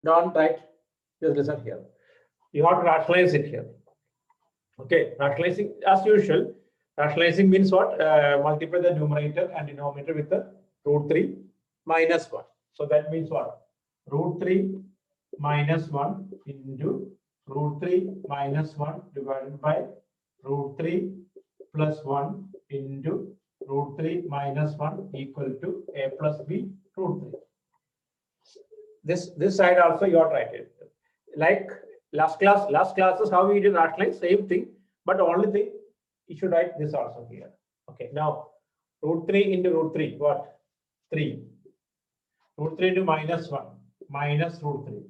Don't write. Just listen here. You have to rationalize it here. Okay, rationalizing as usual. Rationalizing means what? Multiply the numerator and denominator with the root 3 minus 1. So that means what? Root 3 minus 1 into root 3 minus 1 divided by root 3 plus 1 into root 3 minus 1 equal to a plus b root 3. This side also you are writing. Like last classes how we did rationalize, same thing, but only thing you should write this also here. Okay, now root 3 into root 3, what? 3. Root 3 into minus 1, minus root 3.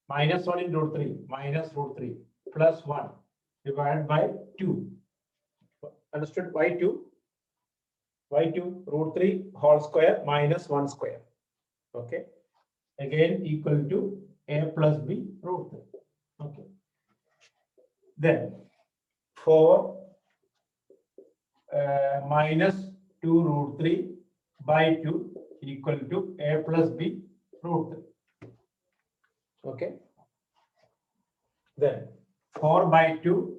Minus 1 into root 3, minus root 3, plus 1 divided by 2. Understood? Why 2? Why 2? Root 3 whole square minus 1 square. Okay. Again equal to a plus b root 3. Okay. Then 4 minus 2 root 3 by 2 equal to a plus b root 3. Okay. Then 4 by 2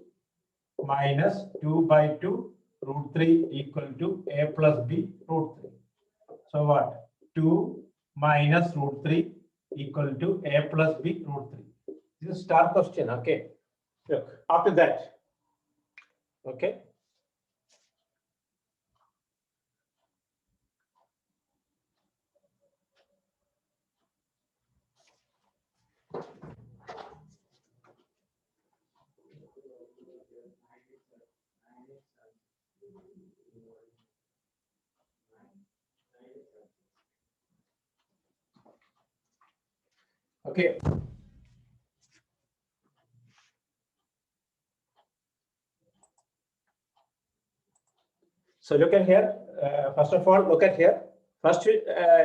minus 2 by 2 root 3 equal to a plus b root 3. So what? 2 minus root 3 equal to a plus b root 3. This is star question. Okay. Look, after that. Okay. Okay. So look at here. First of all, look at here. First,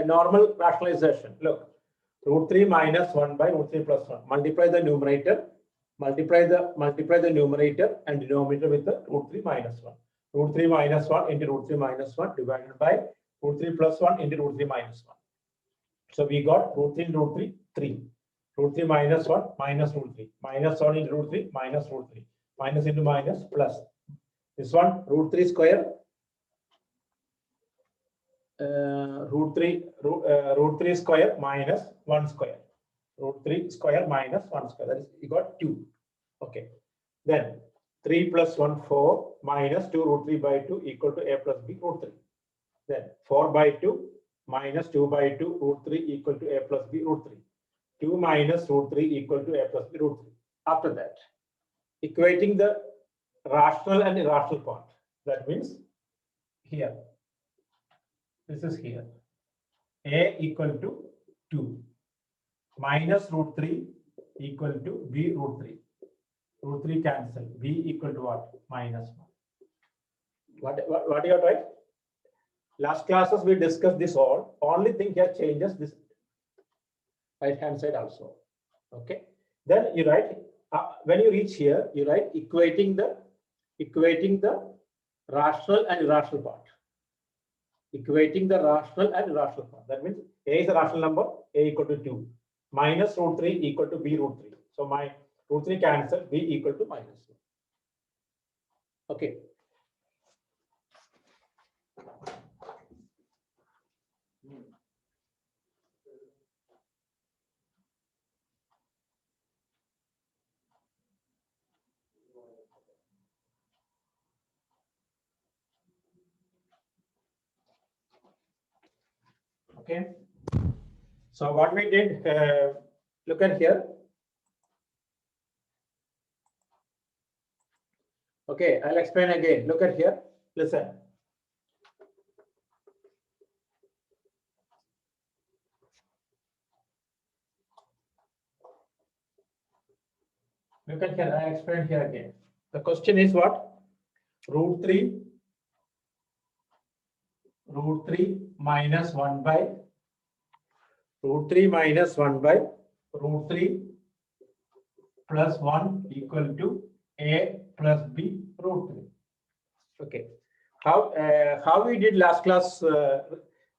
normal rationalization. Look, root 3 minus 1 by root 3 plus 1. Multiply the numerator. Multiply the numerator and denominator with the root 3 minus 1. Root 3 minus 1 into root 3 minus 1 divided by root 3 plus 1 into root 3 minus 1. So we got root 3 into root 3, 3. Root 3 minus 1 minus root 3. Minus 1 into root 3 minus root 3. Minus into minus plus. This one root 3 square. Root 3 square minus 1 square. Root 3 square minus 1 square. That is, you got 2. Okay. Then 3 plus 1, 4 minus 2 root 3 by 2 equal to a plus b root 3. Then 4 by 2 minus 2 by 2 root 3 equal to a plus b root 3. 2 minus root 3 equal to a plus b root 3. After that, equating the rational and irrational part. That means here. This is here. A equal to 2 minus root 3 equal to b root 3. Root 3 cancel. B equal to what? Minus 1. What do you have to write? Last classes we discussed this all. Only thing here changes this right hand side also. Okay. Then you write when you reach here, you write equating the rational and irrational part. Equating the rational and irrational part. That means a is a rational number, a equal to 2. Minus root 3 equal to b root 3. So my root 3 cancel, b equal to minus 1. Okay. Okay. So what we did, look at here. Okay, I'll explain again. Look at here. Listen. Look at here. I explain here again. The question is what? Root 3 minus 1 by root 3 minus 1 by root 3 plus 1 equal to a plus b root 3. Okay. How we did last class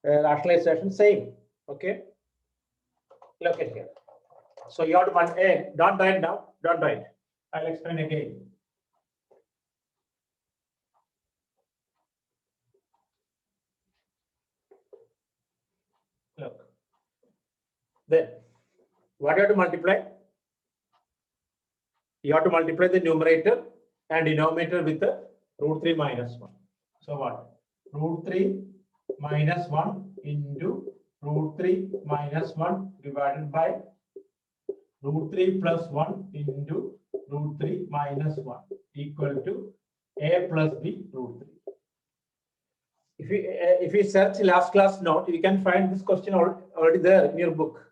rationalization? Same. Okay. Look at here. So you have to find a. Don't write now. Don't write. I'll explain again. Look. Then what you have to multiply? You have to multiply the numerator and denominator with the root 3 minus 1. So what? Root 3 minus 1 into root 3 minus 1 divided by root 3 plus 1 into root 3 minus 1 equal to a plus b root 3. If you search last class note, you can find this question already there in your book.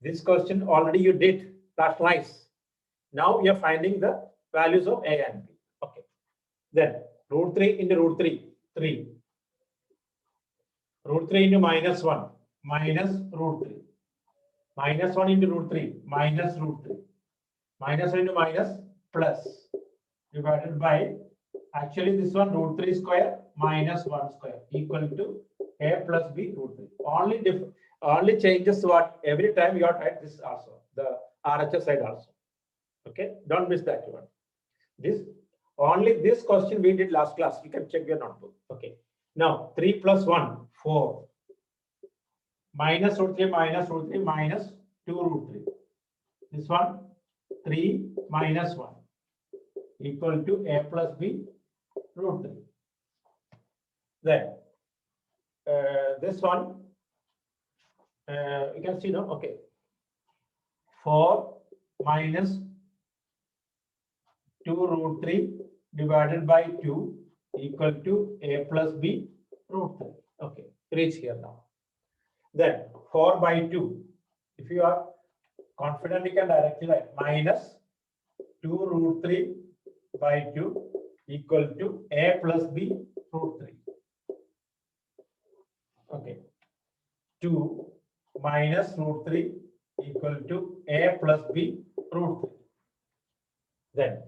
This question already you did rationalize. Now you are finding the values of a and b. Okay. Then root 3 into root 3, 3. Root 3 into minus 1, minus root 3. Minus 1 into root 3, minus root 3. Minus 1 into minus, plus. Divided by, actually this one root 3 square minus 1 square equal to a plus b root 3. Only changes what every time you have to write this also, the RHS side also. Okay, don't miss that one. This question we did last class. You can check your notebook. Okay. Now 3 plus 1, 4. Minus root 3 minus root 3 minus 2 root 3. This one 3 minus 1 equal to a plus b root 3. Then this one you can see now. Okay. 4 minus 2 root 3 divided by 2 equal to a plus b root 3. Okay, reach here now. Then 4 by 2. If you are confident, you can directly write minus 2 root 3 by 2 equal to a plus b root 3. Okay. 2 minus root 3 equal to a plus b root 3. Then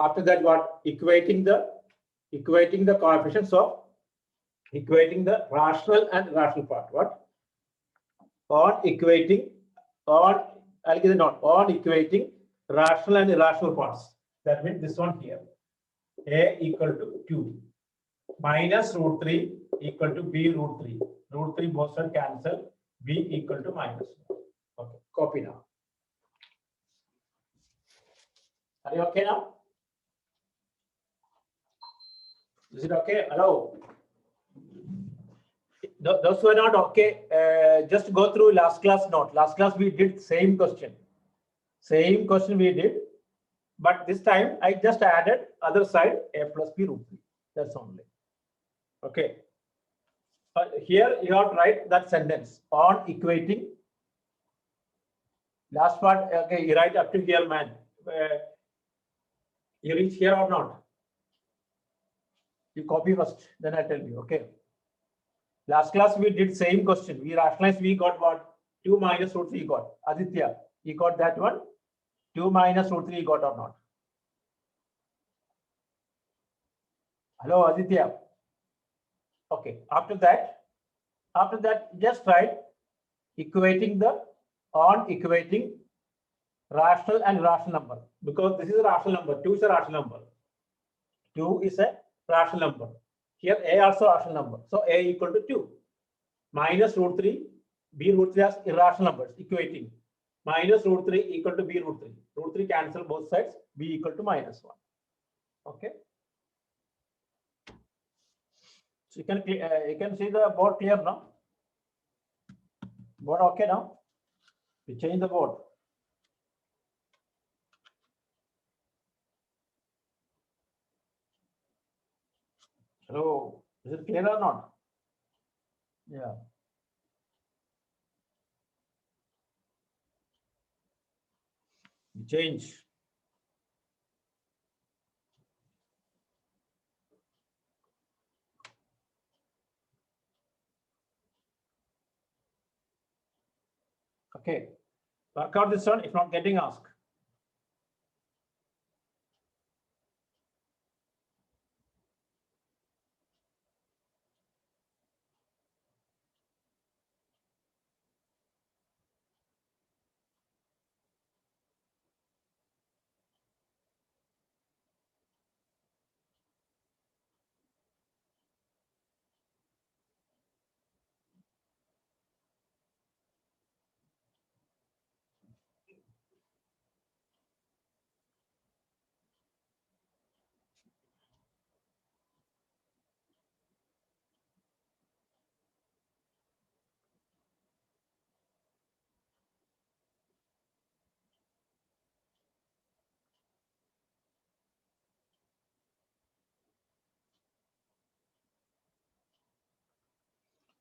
after that, what? Equating the coefficients of equating the rational and irrational part. What? I'll give the note on equating rational and irrational parts. That means this one here. A equal to 2 minus root 3 equal to b root 3. Root 3 both sides cancel. B equal to minus 1. Okay, copy now. Are you okay now? Is it okay? Hello. Those who are not okay, just go through last class note. Last class we did same question. Same question we did, but this time I just added other side a plus b root 3. That's only. Okay. Here you have to write that sentence on equating. Last part, okay, you write up to here, man. You reach here or not? You copy first, then I tell you. Okay. Last class we did same question. We rationalized. We got what? 2 minus root 3 got. Aditya, he got that one. 2 minus root 3 got or not? Hello, Aditya. Okay. After that, just write equating rational and irrational number, because this is a rational number. 2 is a rational number. 2 is a rational number. Here a also rational number. So a equal to 2. Minus root 3, b root 3 as irrational numbers, equating. Minus root 3 equal to b root 3. Root 3 cancel both sides, b equal to minus 1. Okay. So you can see the board clear now. Board okay now? We change the board. Hello, is it clear or not? Yeah. We change. Okay. Work out this one if not getting asked.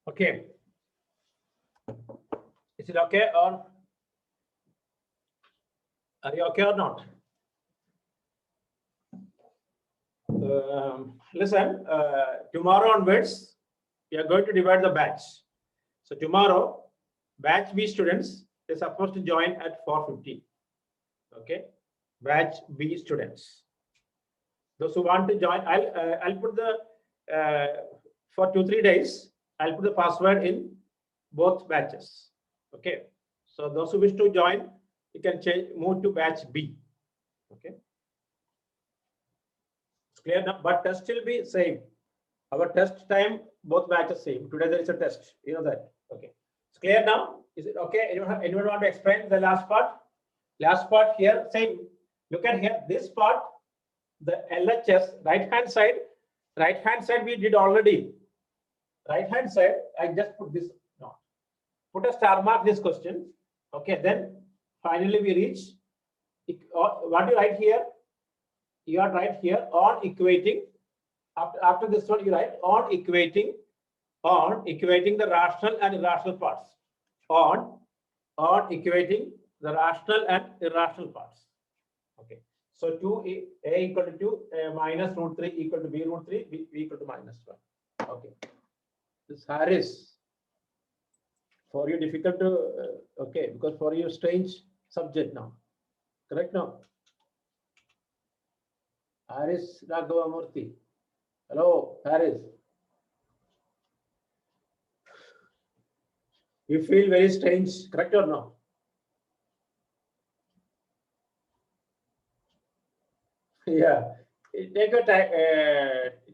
Okay. Is it okay or are you okay or not? Listen, tomorrow onwards, we are going to divide the batch. So tomorrow, batch B students, they're supposed to join at 4:50. Okay, batch B students. Those who want to join, I'll put the for 2-3 days. I'll put the password in both batches. Okay, so those who wish to join, you can change move to batch B. Okay, it's clear now. But test will be same. Our test time both batches same. Today there is a test. You know that. Okay, it's clear now. Is it okay? Anyone want to explain the last part? Last part here. Same. Look at here. This part, the LHS right hand side we did already. Right hand side, I just put this no. Put a star mark this question. Okay, then finally we reach what you write here. You are right here on equating. After this one, you write on equating the rational and irrational parts. On equating the rational and irrational parts. Okay. So 2a equal to 2 minus root 3 equal to b root 3 b equal to minus 1. Okay. This Harris for you difficult to okay, because for you strange subject now. Correct now? Harris Raghavamurthy. Hello, Harris. You feel very strange, correct or no? Yeah, it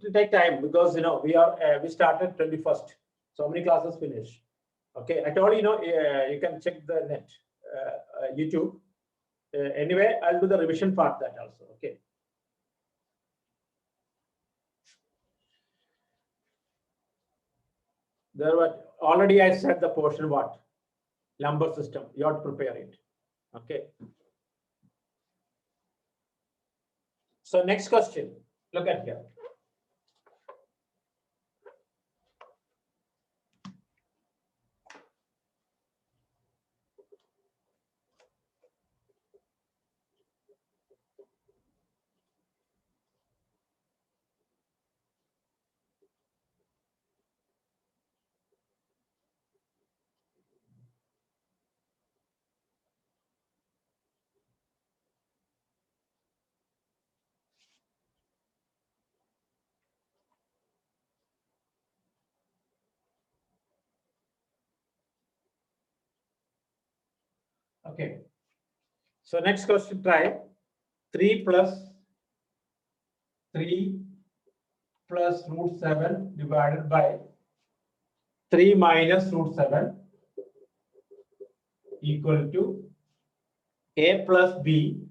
will take time because we started 21st. So many classes finish. Okay, I told you can check the net, YouTube. Anyway, I'll do the revision part that also. Okay. There were already I said the portion what number system. You have to prepare it. Okay. So next question. Look at here. Okay. So next question, try 3 plus root 7 divided by 3 minus root 7 equal to a plus b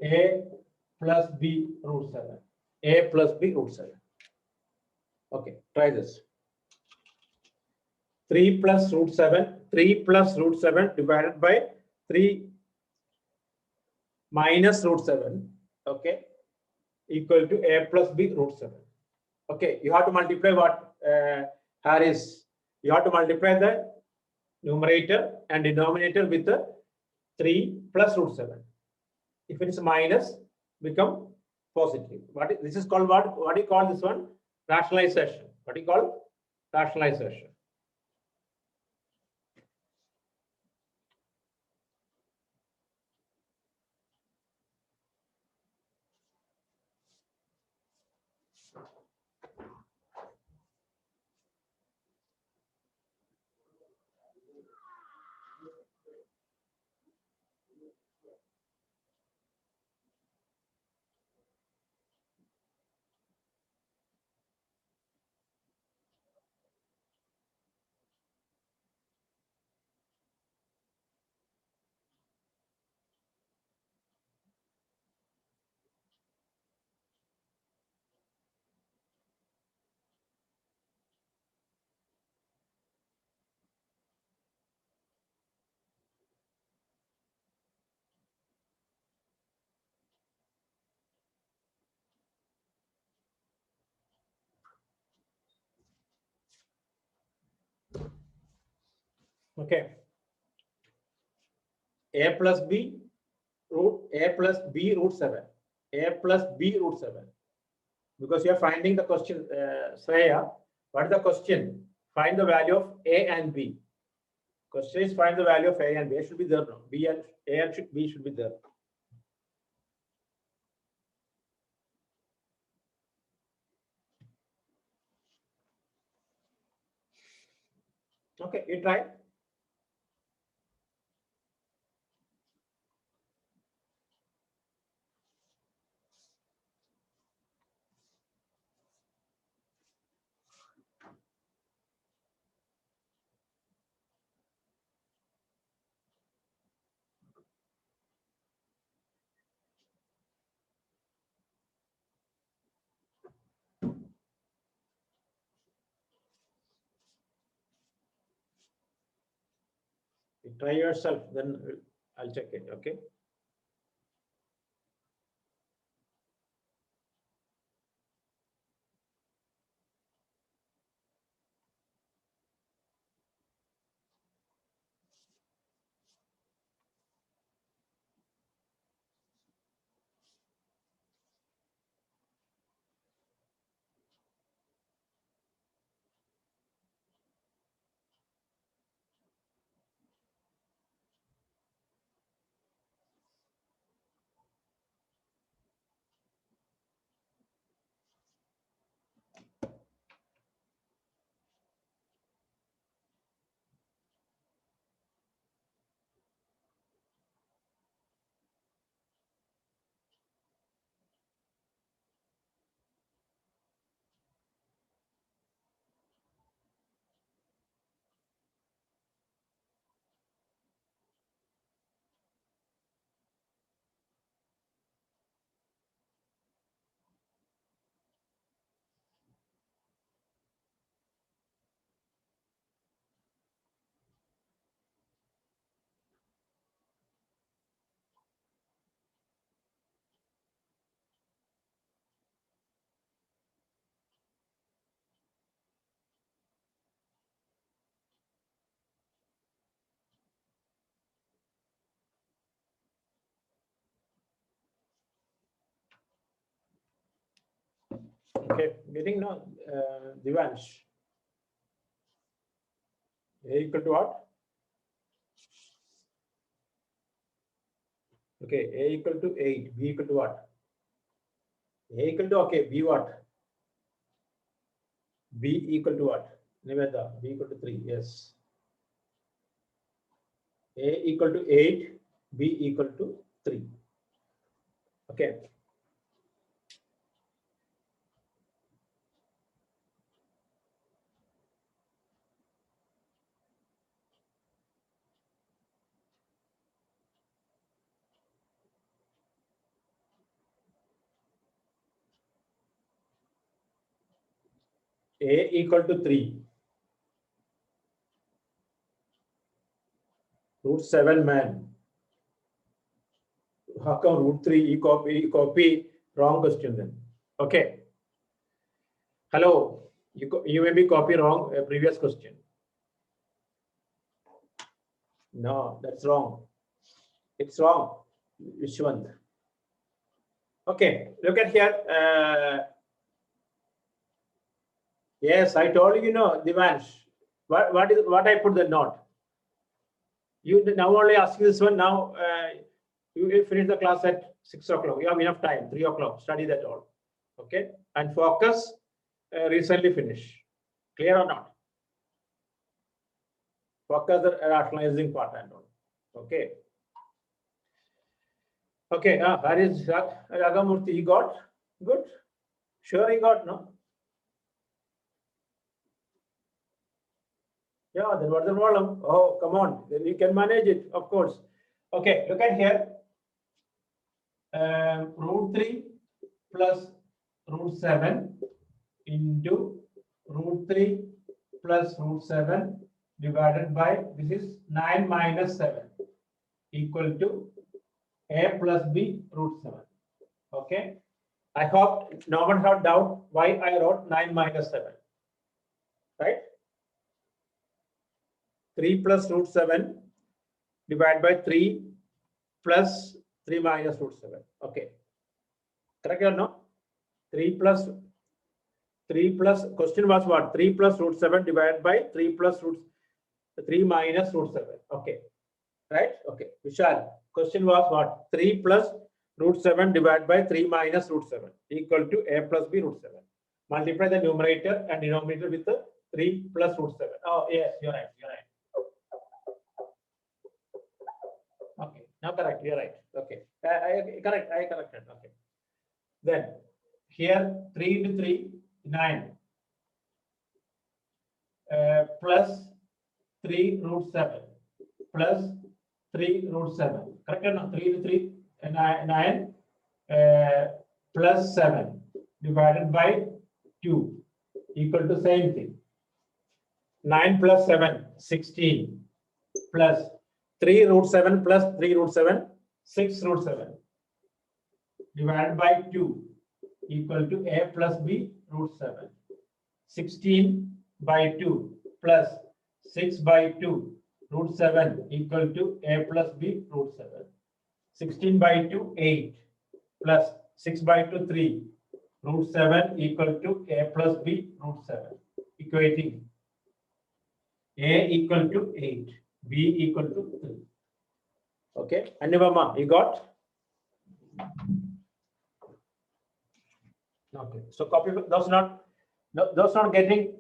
root 7. A plus b root 7. Okay, try this. 3 plus root 7 divided by 3 minus root 7, okay, equal to a plus b root 7. Okay, you have to multiply what, Harris? You have to multiply the numerator and denominator with the 3 plus root 7. If it is minus, become positive. This is called what? What do you call this one? Rationalization. What do you call? Rationalization. Okay. A plus B root 7. A plus B root 7. Because you are finding the question, Shreya, what is the question? Find the value of A and B. Question is find the value of A and B. A should be there now. B and A and B should be there. Okay, you try. You try yourself, then I'll check it. Okay. Okay, getting now, Divansh. A equal to what? Okay, A equal to 8, B equal to what? A equal to, okay, B what? B equal to what? Niveda, B equal to 3, yes. A equal to 8, B equal to 3. Okay. A equal to 3. Root 7 man. How come root 3? You copy wrong question then. Okay. Hello. You may be copy wrong previous question. No, that's wrong. It's wrong. Vishwant. Okay. Look at here. Yes, I told you, Divansh. What I put the note? You now only asking this one. Now you will finish the class at 6 o'clock. You have enough time. 3 o'clock. Study that all. Okay. And focus. Recently finish. Clear or not? Focus the rationalizing part and all. Okay. Okay. Haris Ragamurthy, he got good. Sure, he got no. Yeah, then what's the problem? Oh, come on. Then you can manage it, of course. Okay, look at here. Root 3 plus root 7 into root 3 plus root 7 divided by, this is 9 minus 7 equal to A plus B root 7. Okay. I hope no one had doubt why I wrote 9 minus 7. Right? 3 plus root 7 divided by 3 plus 3 minus root 7. Okay. Correct or no? 3 plus question was what? 3 plus root 7 divided by 3 plus root 3 minus root 7. Okay. Right? Okay. Vishal, question was what? 3 plus root 7 divided by 3 minus root 7 equal to a plus b root 7. Multiply the numerator and denominator with the 3 plus root 7. Oh, yes, you're right. You're right. Okay. Now correct. You're right. Okay. I corrected. Okay. Then here 3 into 3, 9. Plus 3 root 7 plus 3 root 7. Correct or no? 3 into 3, 9 plus 7 divided by 2 equal to same thing. 9 plus 7, 16 plus 3 root 7 plus 3 root 7, 6 root 7 divided by 2 equal to a plus b root 7. 16 by 2 plus 6 by 2 root 7 equal to a plus b root 7. 16 by 2, 8 plus 6 by 2, 3 root 7 equal to a plus b root 7. Equating a equal to 8, b equal to 3. Okay, Anubama, you got? Okay, so copy those not getting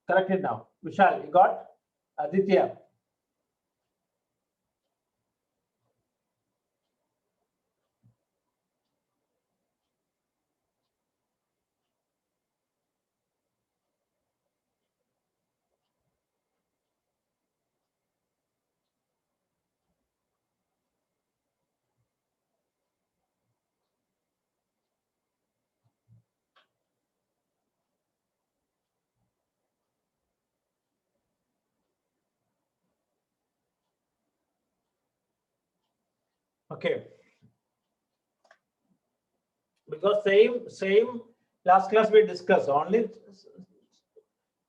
corrected now. Vishal, you got? Aditya. Okay. Because same last class we discussed, only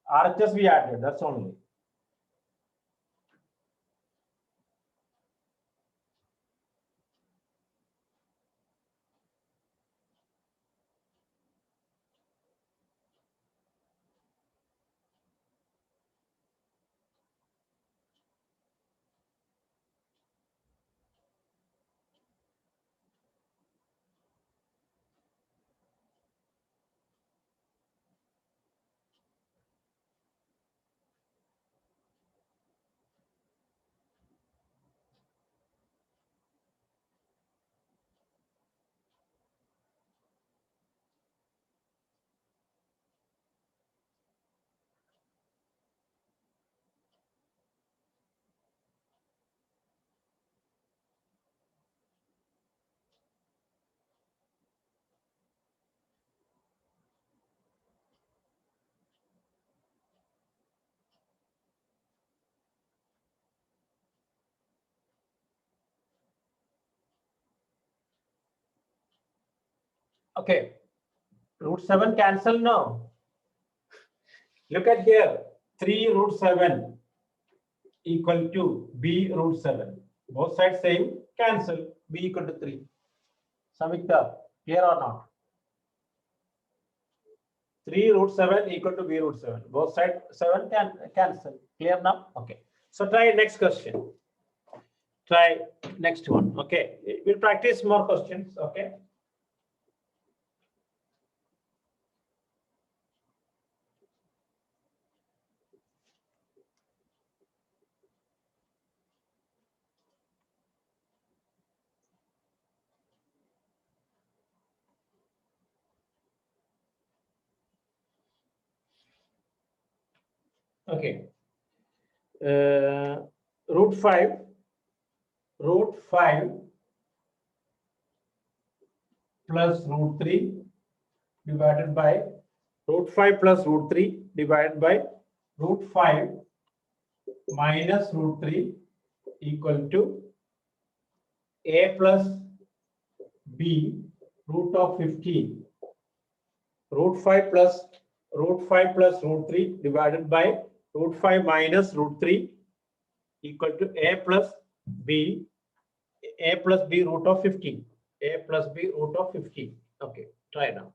RHS we added, that's only. Okay, root 7 cancel now. Look at here, 3 root 7 equal to b root 7. Both sides same, cancel, b equal to 3. Samikta, clear or not? 3 root 7 equal to b root 7. Both sides 7 can cancel. Clear now? Okay. So try next question. Try next one. Okay. We'll practice more questions. Okay. Okay. Root 5 plus root 3 divided by root 5 plus root 3 divided by root 5 minus root 3 equal to a plus b root of 15. Root 5 plus root 3 divided by root 5 minus root 3 equal to a plus b root of 15. A plus b root of 15. Okay, try now.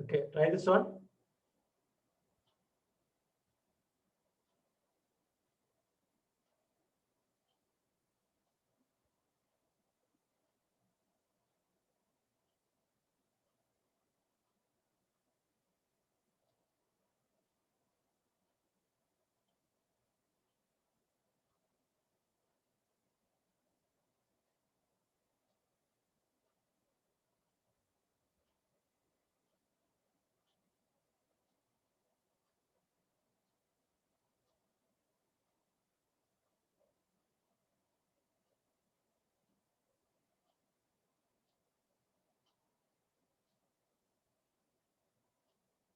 Okay, try this one.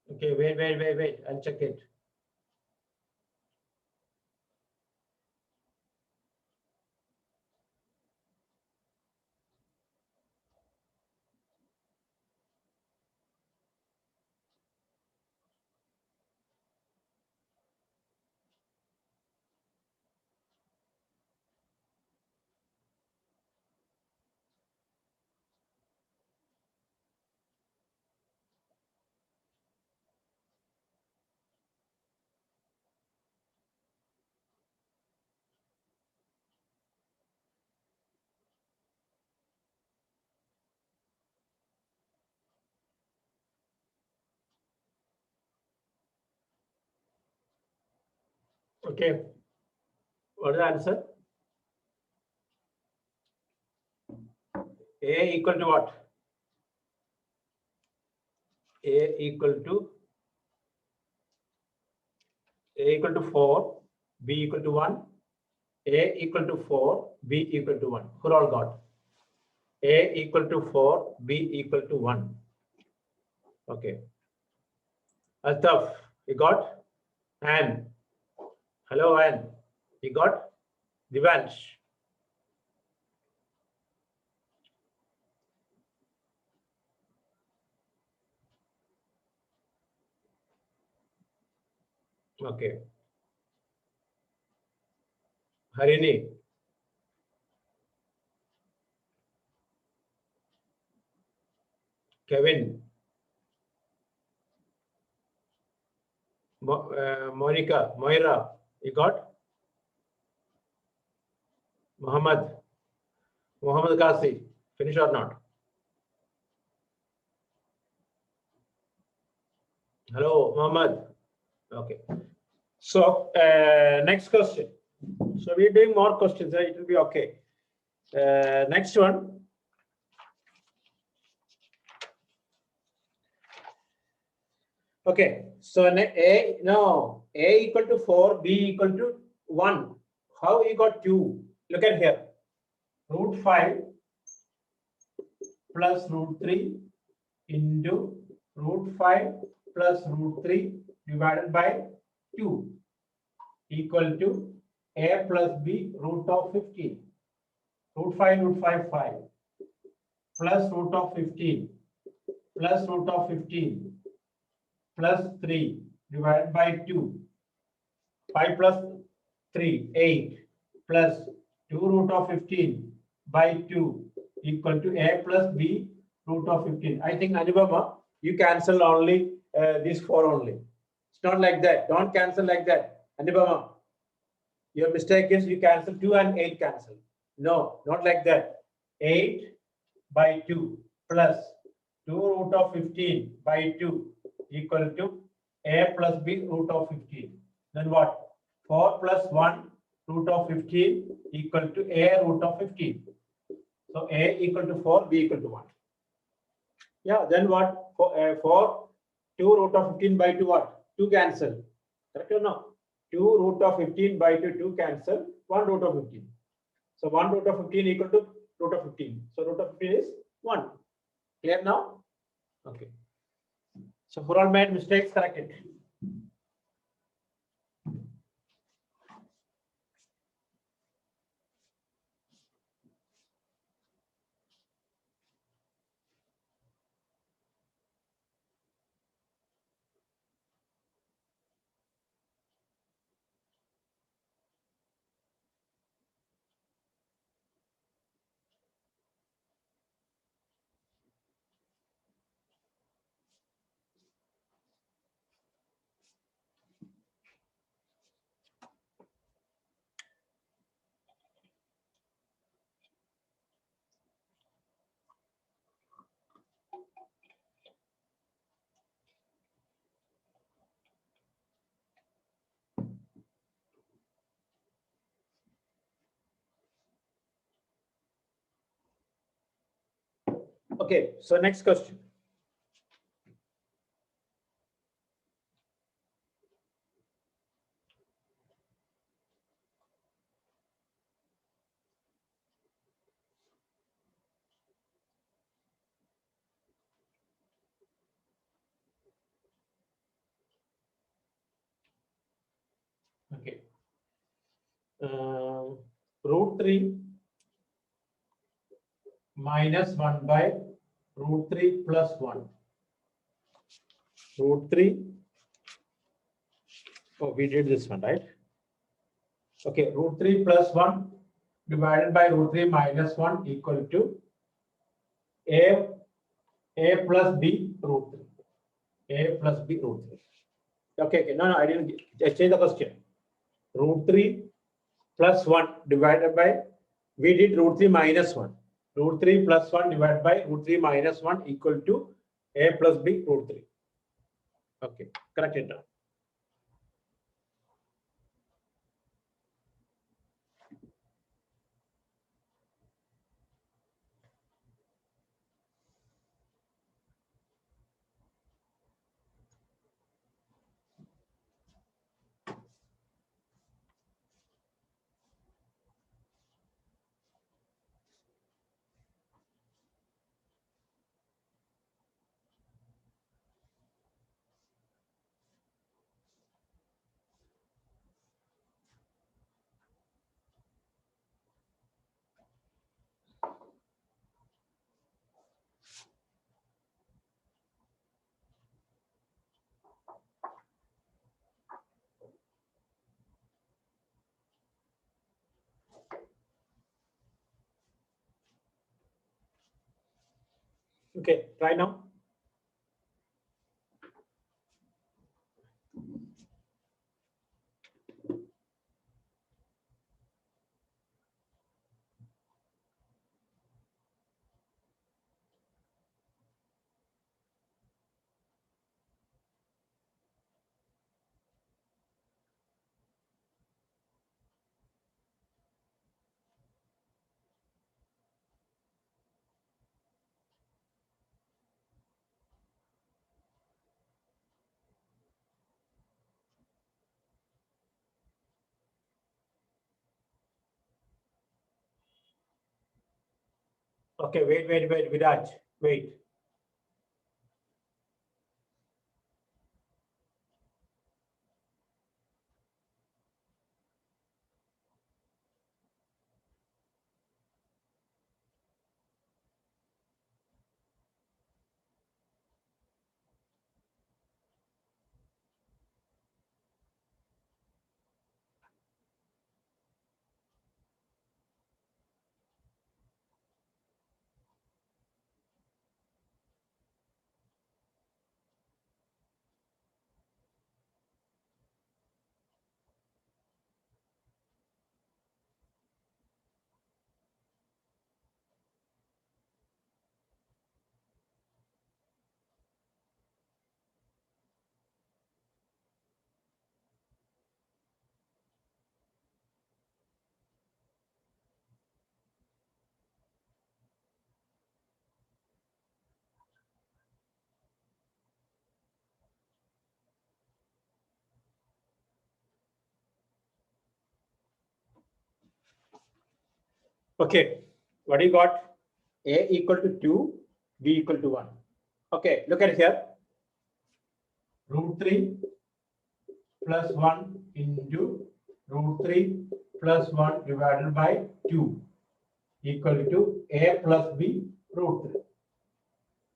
Okay, wait. I'll check it. Okay, what is the answer? A equal to what? A equal to 4, B equal to 1, A equal to 4, B equal to 1. Who all got? A equal to 4, B equal to 1. Okay. Altaf, you got? Anne. Hello, Anne. You got? Divansh. Okay. Harini. Kevin. Monica. Moira. You got? Muhammad. Muhammad Kasi. Finish or not? Hello, Muhammad. Okay. So, next question. So, we're doing more questions. It will be okay. Next one. Okay, so A, no, A equal to 4, B equal to 1. How you got 2? Look at here. Root 5 plus root 3 into root 5 plus root 3 divided by 2 equal to A plus B root of 15. Root 5, 5 plus root of 15 plus root of 15 plus 3 divided by 2. 5 plus 3, 8 plus 2 root of 15 by 2 equal to A plus B root of 15. I think Anubhava, you cancel only these 4 only. It's not like that. Don't cancel like that. Anubhava, your mistake is you cancel 2 and 8 cancel. No, not like that. 8 by 2 plus 2 root of 15 by 2 equal to A plus B root of 15. Then what? 4 plus 1 root of 15 equal to A root of 15. So A equal to 4, B equal to 1. Yeah, then what? For 2 root of 15 by 2 what? 2 cancel. Correct or no? 2 root of 15 by 2, 2 cancel. 1 root of 15. So 1 root of 15 equal to root of 15. So root of 15 is 1. Clear now? Okay. So for all made mistakes, correct it. Okay, so next question. Okay. Root 3 minus 1 by root 3 plus 1. Root 3. Oh, we did this one, right? Okay, root 3 plus 1 divided by root 3 minus 1 equal to A plus B root 3. A plus B root 3. Okay, okay. No, I didn't change the question. Root 3 plus 1 divided by, we did root 3 minus 1. Root 3 plus 1 divided by root 3 minus 1 equal to A plus B root 3. Okay, correct it now. Okay, try now. Okay, wait, Viraj, wait. Okay, what do you got? A equal to 2, B equal to 1. Okay, look at here. Root 3 plus 1 into root 3 plus 1 divided by 2 equal to A plus B root 3.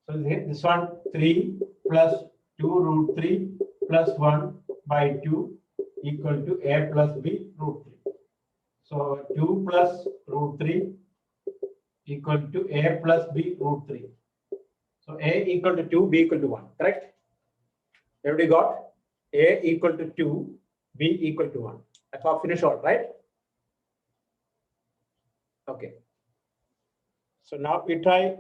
So this one 3 plus 2 root 3 plus 1 by 2 equal to A plus B root 3. So 2 plus root 3 equal to A plus B root 3. So A equal to 2, B equal to 1, correct? Everybody got? A equal to 2, B equal to 1. I thought finish all, right? Okay. So now we try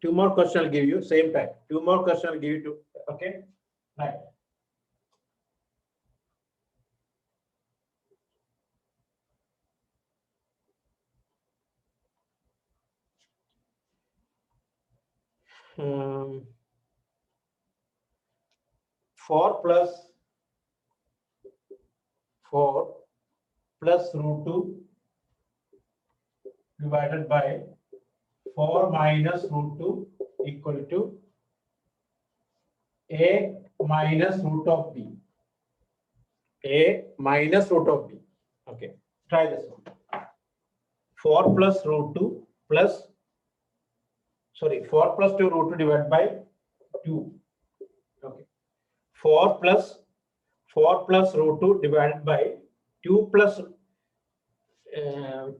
two more questions I'll give you, same time. Two more questions I'll give you to, okay? Right. Um, 4 plus 4 plus root 2 divided by 4 minus root 2 equal to A minus root of B. A minus root of B. Okay, try this one. 4 plus root 2 plus, sorry, 4 plus 2 root 2 divided by 2. Okay. 4 plus root 2 divided by 2 plus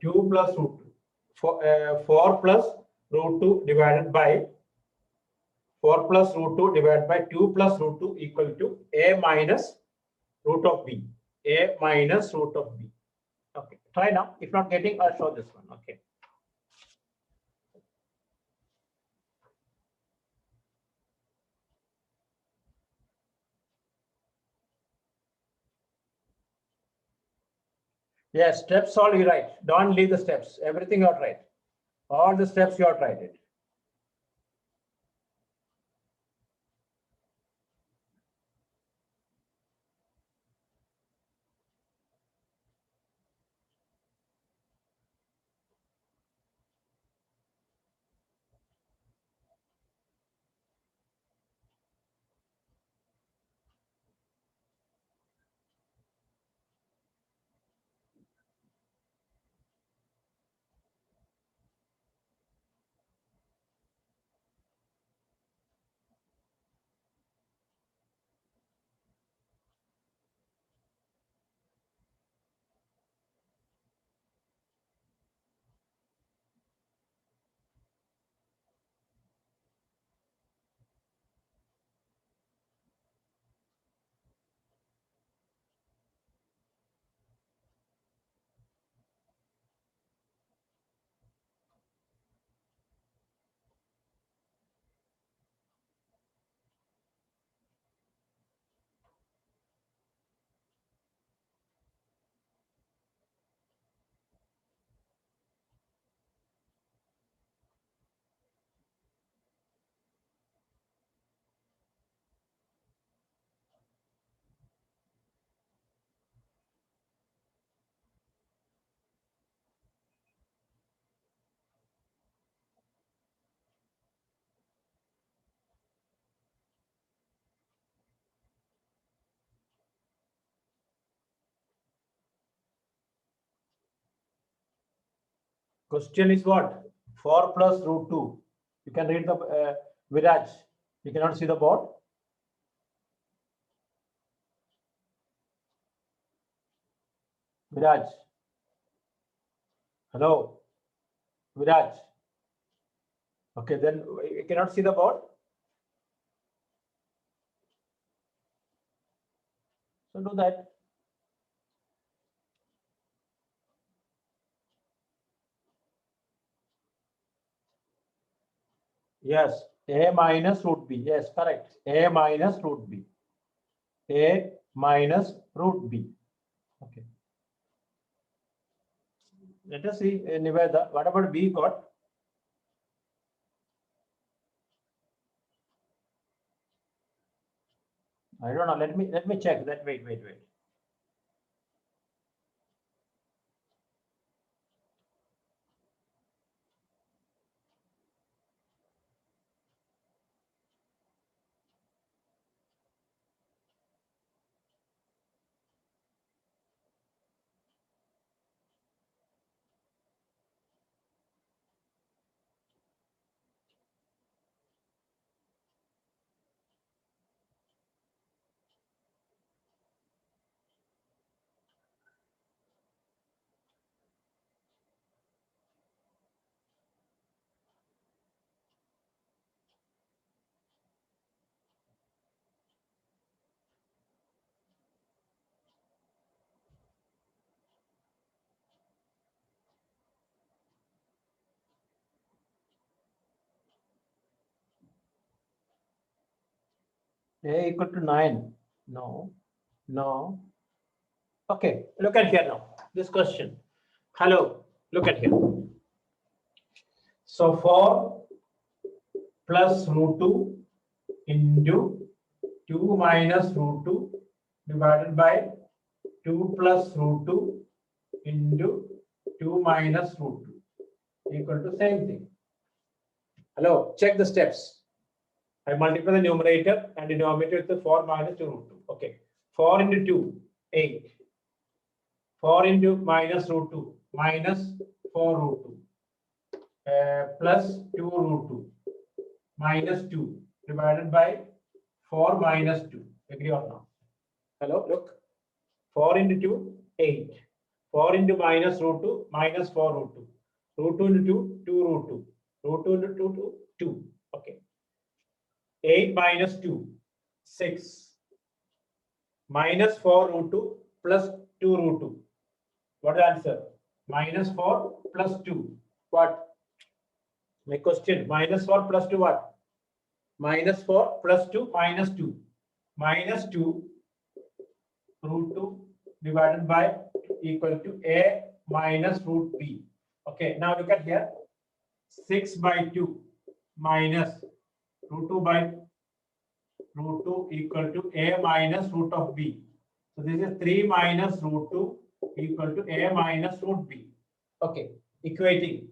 2 plus root 2. 4 plus root 2 divided by 4 plus root 2 divided by 2 plus root 2 equal to A minus root of B. A minus root of B. Okay, try now. If not getting, I'll show this one. Okay. Yes, steps all you write. Don't leave the steps. Everything you write. All the steps you write it. Question is what? 4 plus root 2. You can read the Viraj. You cannot see the board. Viraj. Hello. Viraj. Okay, then you cannot see the board. So do that. Yes, a minus root b. Yes, correct. A minus root b. A minus root b. Okay. Let us see, Niveda, what about b got? I don't know. Let me check that. Wait. A equal to 9. No. Okay, look at here now. This question. Hello, look at here. So 4 plus root 2 into 2 minus root 2 divided by 2 plus root 2 into 2 minus root 2 equal to same thing. Hello, check the steps. I multiply the numerator and denominator with the 4 minus 2 root 2. Okay, 4 into 2, 8. 4 into minus root 2, minus 4 root 2, plus 2 root 2, minus 2, divided by 4 minus 2. Agree or not? Hello, look. 4 into 2, 8. 4 into minus root 2, minus 4 root 2. Root 2 into 2, 2 root 2. Root 2 into 2, 2. Okay. 8 minus 2, 6. Minus 4 root 2 plus 2 root 2. What is the answer? Minus 4 plus 2. What? My question. Minus 4 plus 2 what? Minus 4 plus 2 minus 2. Minus 2 root 2 divided by equal to a minus root b. Okay, now look at here. 6 by 2 minus root 2 by root 2 equal to a minus root of b. So this is 3 minus root 2 equal to a minus root b. Okay, equating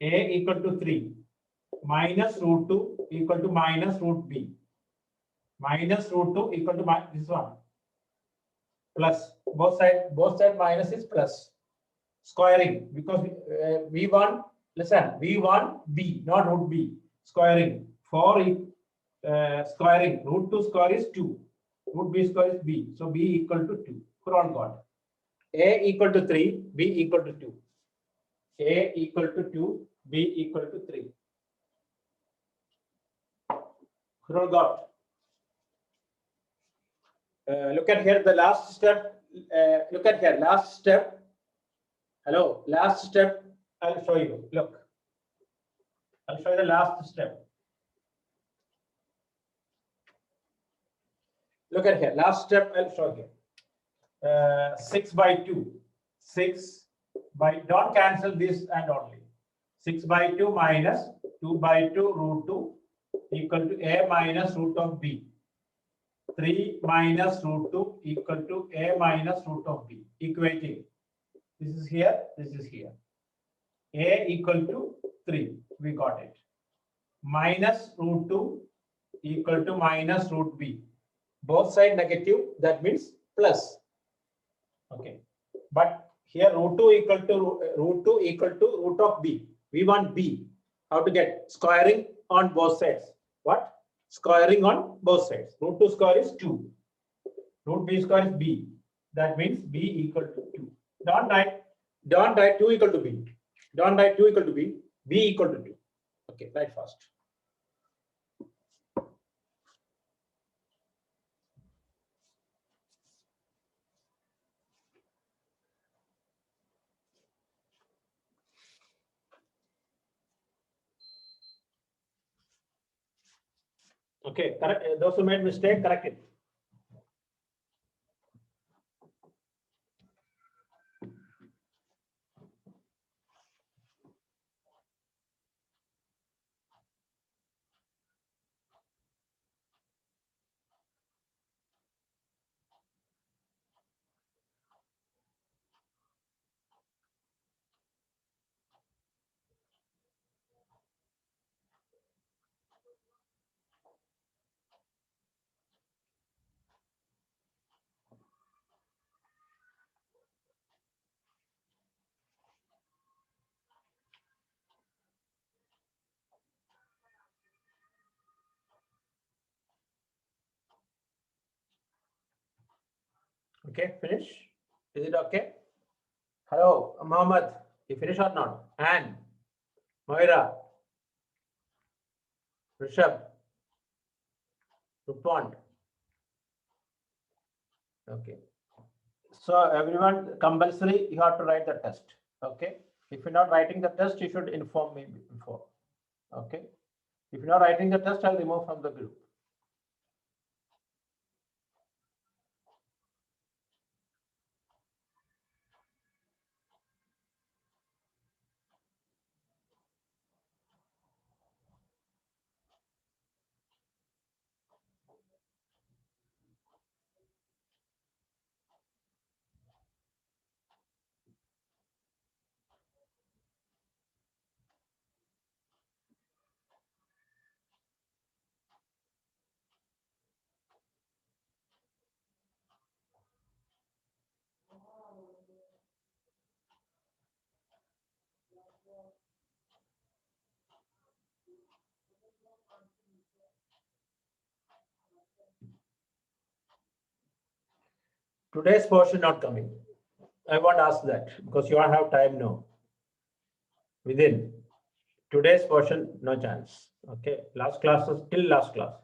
a equal to 3 minus root 2 equal to minus root b. Minus root 2 equal to this one. Plus both side minus is plus. Squaring because we want, listen, we want b, not root b. Squaring. For squaring, root 2 square is 2. Root b square is b. So b equal to 2. Quran got. A equal to 3, b equal to 2. A equal to 2, b equal to 3. Quran got. Look at here the last step. Look at here, last step. Hello, last step. I'll show you. Look, I'll show you the last step. Look at here, last step. I'll show you. 6 by 2. 6 by, don't cancel this and only. 6 by 2 minus 2 by 2 root 2 equal to a minus root of b. 3 minus root 2 equal to a minus root of b. Equating. This is here, this is here. A equal to 3. We got it. Minus root 2 equal to minus root b. Both side negative, that means plus. Okay. But here root 2 equal to root of b. We want b. How to get? Squaring on both sides. What? Squaring on both sides. Root 2 square is 2. Root b square is b. That means b equal to 2. Don't write 2 equal to b. Don't write 2 equal to b. B equal to 2. Okay, write fast. Okay, correct. Those who made mistake, correct it. Okay, finish. Is it okay? Hello, Mohammed. You finish or not? And Moira, Rishabh, Rupant. Okay. So everyone, compulsory, you have to write the test. Okay. If you're not writing the test, you should inform me before. Okay. If you're not writing the test, I'll remove from the group. Today's portion not coming. I won't ask that because you don't have time now. Within today's portion, no chance. Okay. Last class is till last class.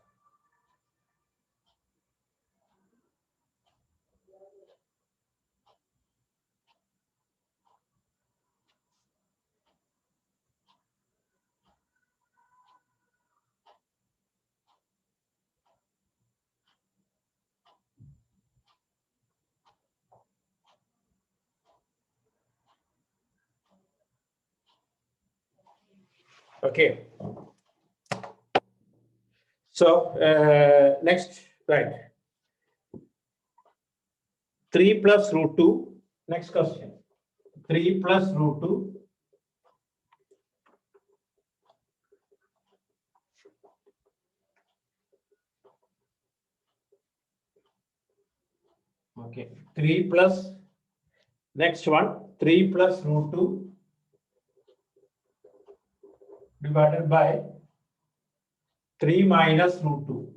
Okay. So next, right. 3 plus root 2. Next question. 3 plus root 2. Okay. 3 plus, next one, 3 plus root 2 divided by 3 minus root 2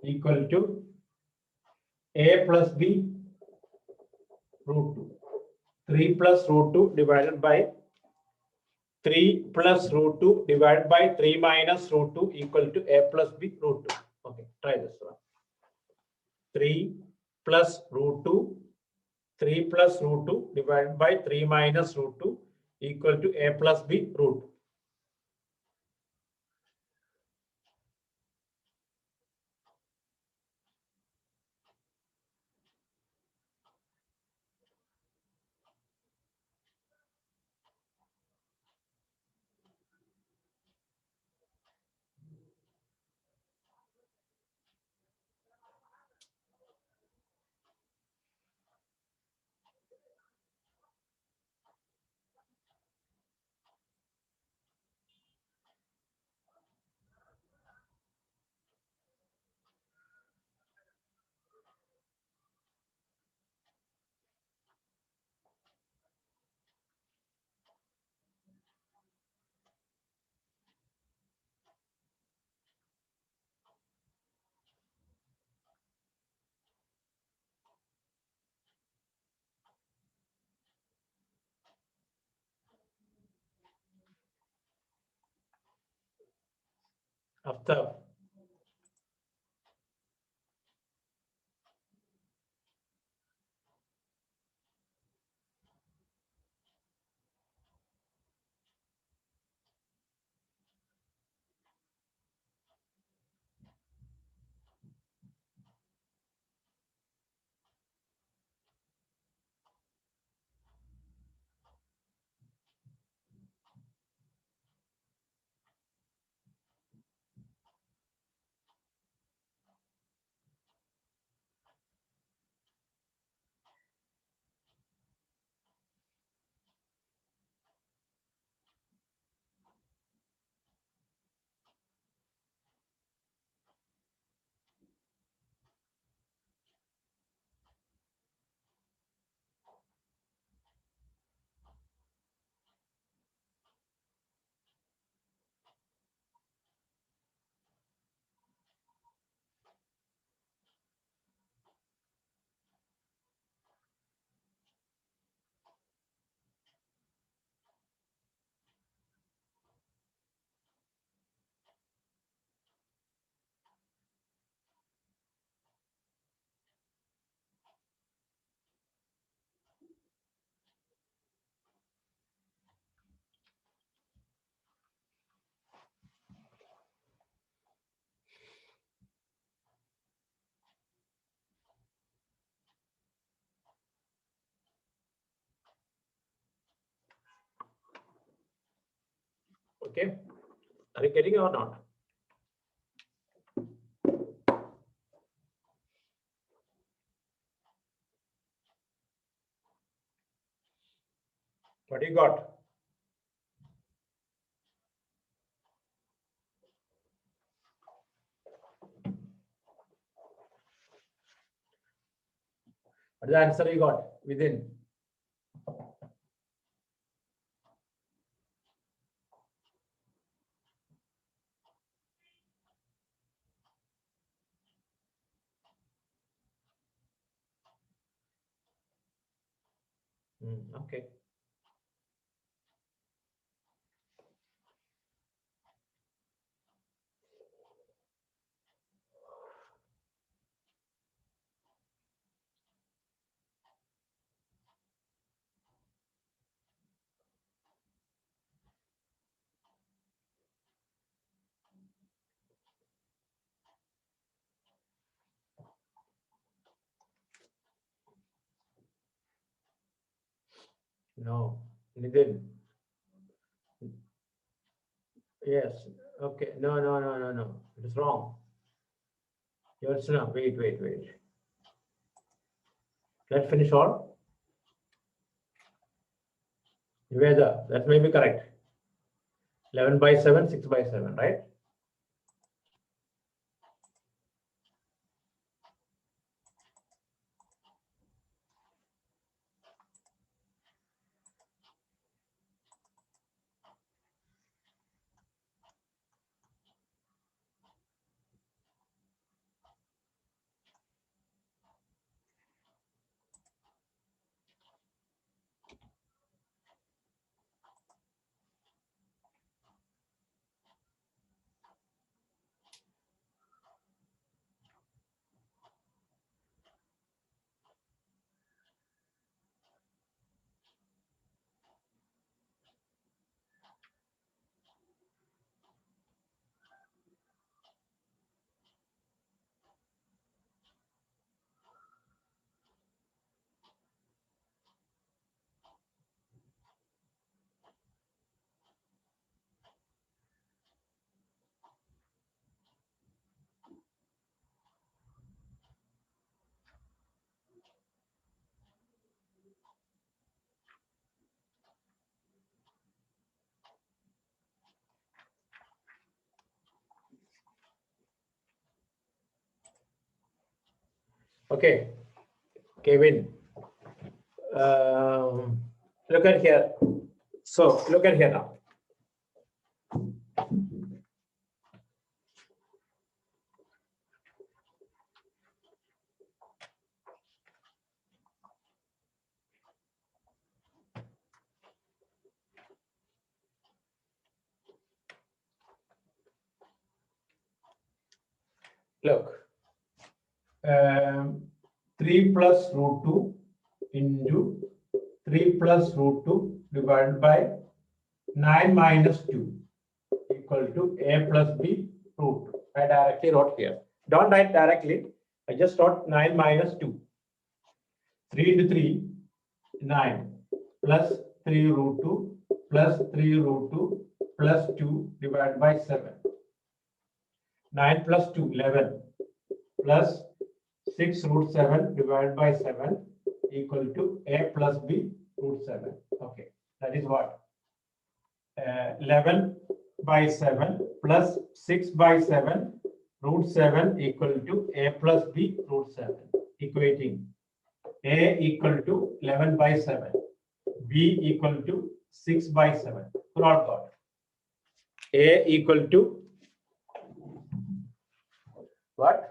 equal to a plus b root 2. 3 plus root 2 divided by 3 plus root 2 divided by 3 minus root 2 equal to a plus b root 2. Okay, try this one. 3 plus root 2, 3 plus root 2 divided by 3 minus root 2 equal to a plus b root 2. After. Okay, are you getting it or not? What do you got? What is the answer you got within? Okay. No, Nitin. Yes. Okay. No, no, no, no, no. It is wrong. Yours no. Wait, wait, wait. Let's finish all. Together. That may be correct. 11 by 7, 6 by 7, right? Okay. Kevin. Look at here. So look at here now. look, 3 plus root 2 into 3 plus root 2 divided by 9 minus 2 equal to a plus b root 2. I directly wrote here. Don't write directly. I just wrote 9 minus 2. 3 into 3, 9 plus 3 root 2 plus 3 root 2 plus 2 divided by 7. 9 plus 2, 11 plus 6 root 7 divided by 7 equal to a plus b root 7. Okay, that is what? 11 by 7 plus 6 by 7 root 7 equal to a plus b root 7, equating a equal to 11 by 7, b equal to 6 by 7. Not got. A equal to what?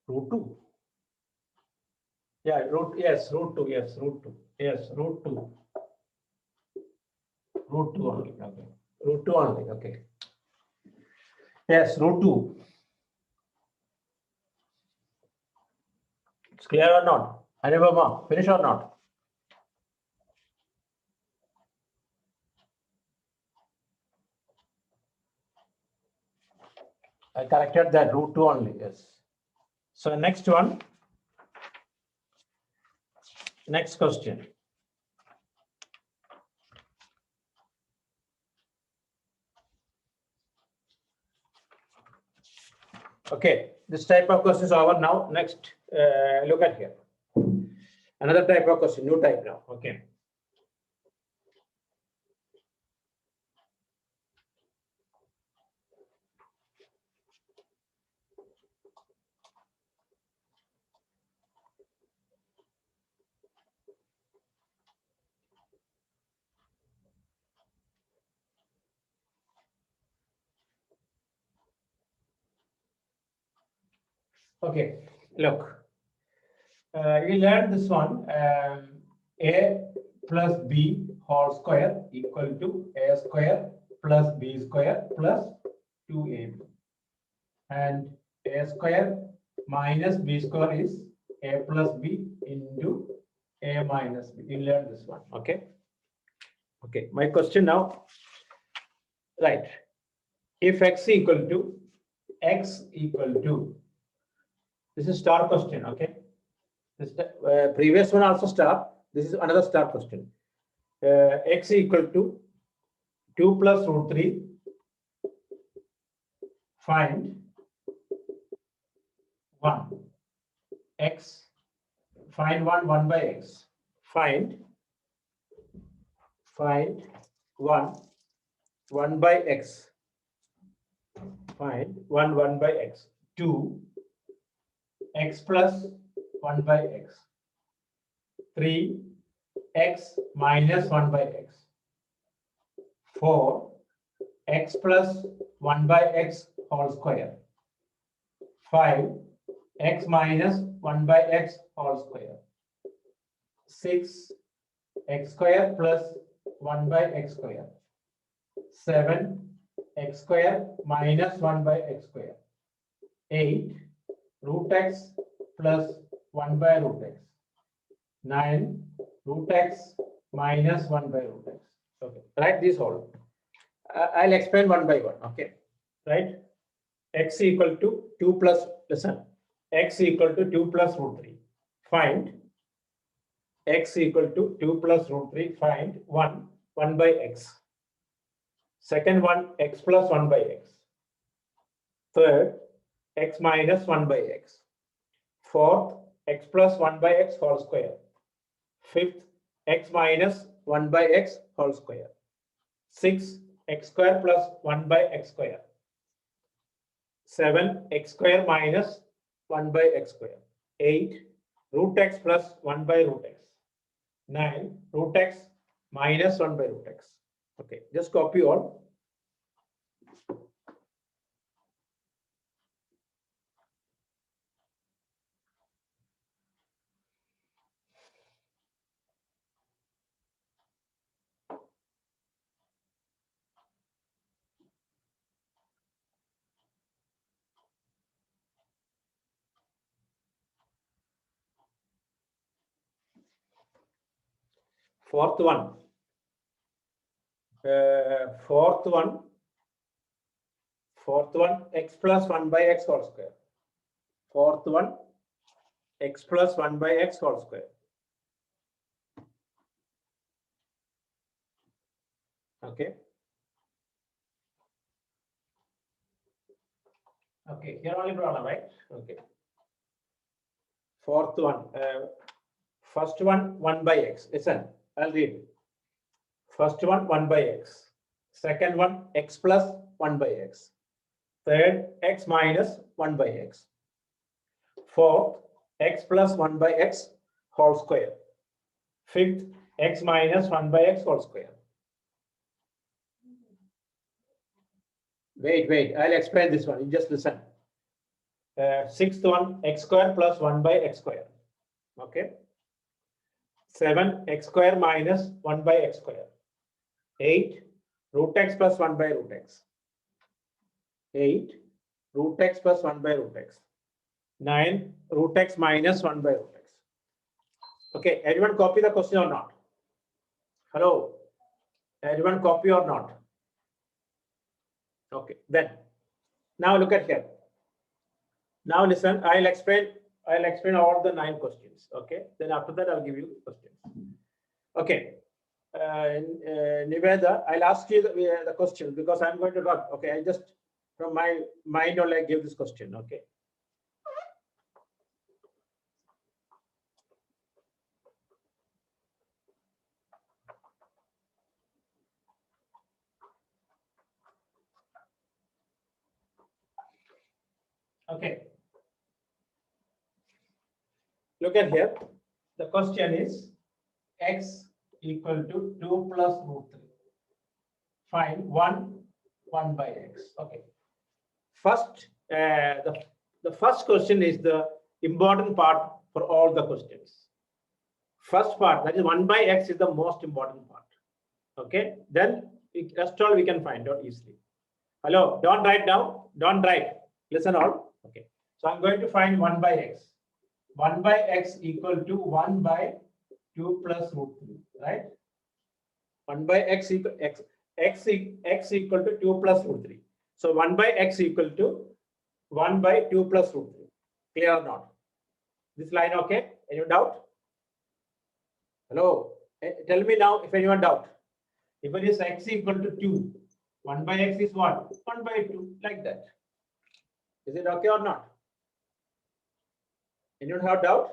Root 2. Yeah, yes, root 2, yes, root 2. Yes, root 2. Root 2 only, okay. Root 2 only, okay. Yes, root 2. It's clear or not? Anubhava, finish or not? I corrected that root 2 only, yes. So next one. Next question. Okay, this type of question is over now. Next, look at here. Another type of question, new type now. Okay. Okay, look. We learned this one. A plus b whole square equal to a square plus b square plus 2ab. And a square minus b square is a plus b into a minus b. You learn this one. Okay. Okay. My question now. Right. If x equal to this is star question. Okay. This previous one also star. This is another star question. X equal to 2 plus root 3. Find 1 x. Find 1 by x. Find 1 by x. Find 1 by x. 2 x plus 1 by x. 3 x minus 1 by x. 4 x plus 1 by x whole square. 5 x minus 1 by x whole square. 6 x square plus 1 by x square. 7 x square minus 1 by x square. 8 root x plus 1 by root x. 9 root x minus 1 by root x. Okay, write this all. I'll explain one by one. Okay, right? X equal to 2 plus, listen, x equal to 2 plus root 3. Find x equal to 2 plus root 3. Find 1 by x. Second one, x plus 1 by x. Third, x minus 1 by x. Fourth, x plus 1 by x whole square. Fifth, x minus 1 by x whole square. Sixth, x square plus 1 by x square. 7 x square minus 1 by x square. 8 root x plus 1 by root x. 9 root x minus 1 by root x. Okay, just copy all. Fourth one. Fourth one, x plus 1 by x whole square. Fourth one, x plus 1 by x whole square. Okay. Okay, here only problem, right? Okay. Fourth one, first one, 1 by x. Listen, I'll read. First one, 1 by x. Second one, x plus 1 by x. Third, x minus 1 by x. Fourth, x plus 1 by x whole square. Fifth, x minus 1 by x whole square. Wait, I'll explain this one. You just listen. Sixth one, x square plus 1 by x square. Okay. 7, x square minus 1 by x square. 8, root x plus 1 by root x. 8, root x plus 1 by root x. 9, root x minus 1 by root x. Okay, everyone copy the question or not? Hello? Everyone copy or not? Okay, then now look at here. Now listen, I'll explain all the 9 questions. Okay, then after that I'll give you questions. Okay, Niveda, I'll ask you the question because I'm going to not. Okay, I just from my mind only I give this question. Okay. Okay. Look at here. The question is x equal to 2 plus root 3. Find 1 by x. Okay. First, the first question is the important part for all the questions. First part, that is 1 by x, is the most important part. Okay. Then rest all we can find out easily. Hello, don't write down. Don't write. Listen all. Okay. So I'm going to find 1 by x. 1 by x equal to 1 by 2 plus root 3, right? 1 by x equal x equal to 2 plus root 3. So 1 by x equal to 1 by 2 plus root 3. Clear or not? This line okay? Any doubt? Hello? Tell me now if anyone doubt. If it is x equal to 2, 1 by x is what? 1 by 2, like that. Is it okay or not? Anyone have doubt?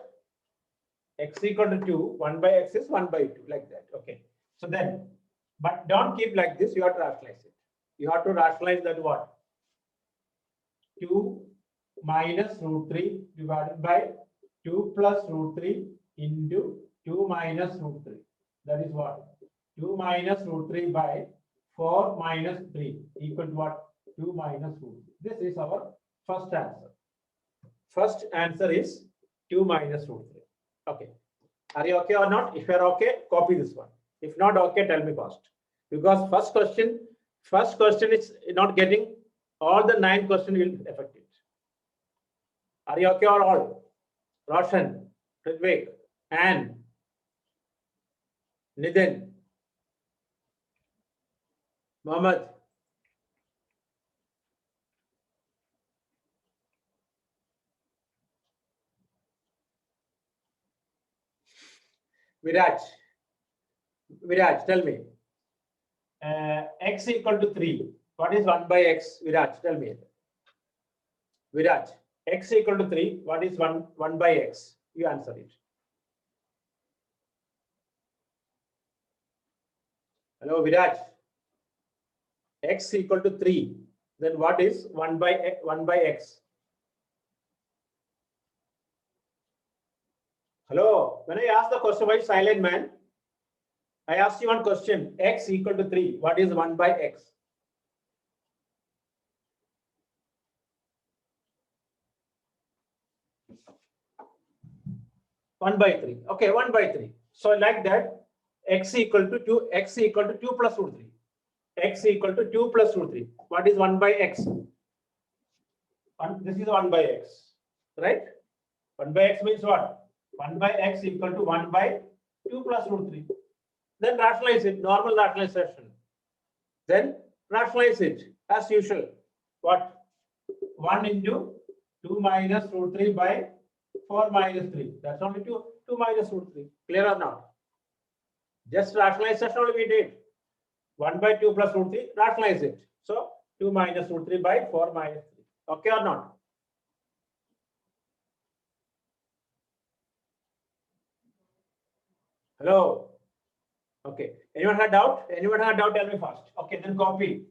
X equal to 2, 1 by x is 1 by 2, like that. Okay. So then, but don't keep like this, you have to rationalize it. You have to rationalize that what? 2 minus root 3 divided by 2 plus root 3 into 2 minus root 3. That is what? 2 minus root 3 by 4 minus 3 equal to what? 2 minus root 3. This is our first answer. First answer is 2 minus root 3. Okay. Are you okay or not? If you are okay, copy this one. If not okay, tell me first. Because first question is not getting, all the 9 questions will affect it. Are you okay or all? Roshan, Ridvik, Anne, Nitin, Mohammed. Viraj, tell me. X equal to 3. What is 1 by x? Viraj, tell me. Viraj, x equal to 3. What is 1 by x? You answer it. Hello, Viraj. X equal to 3. Then what is 1 by x? Hello. When I ask the question, why silent man? I asked you one question. X equal to 3. What is 1 by x? One by 3. Okay, 1 by 3. So like that, x equal to 2. X equal to 2 plus root 3. X equal to 2 plus root 3. What is 1 by x? This is 1 by x, right? 1 by x means what? 1 by x equal to 1 by 2 plus root 3. Then rationalize it, normal rationalization. Then rationalize it as usual. What? 1 into 2 minus root 3 by 4 minus 3. That's only 2 minus root 3. Clear or not? Just rationalization only we did. 1 by 2 plus root 3, rationalize it. So 2 minus root 3 by 4 minus 3. Okay or not? Hello? Okay. Anyone had doubt? Anyone had doubt? Tell me first. Okay, then copy.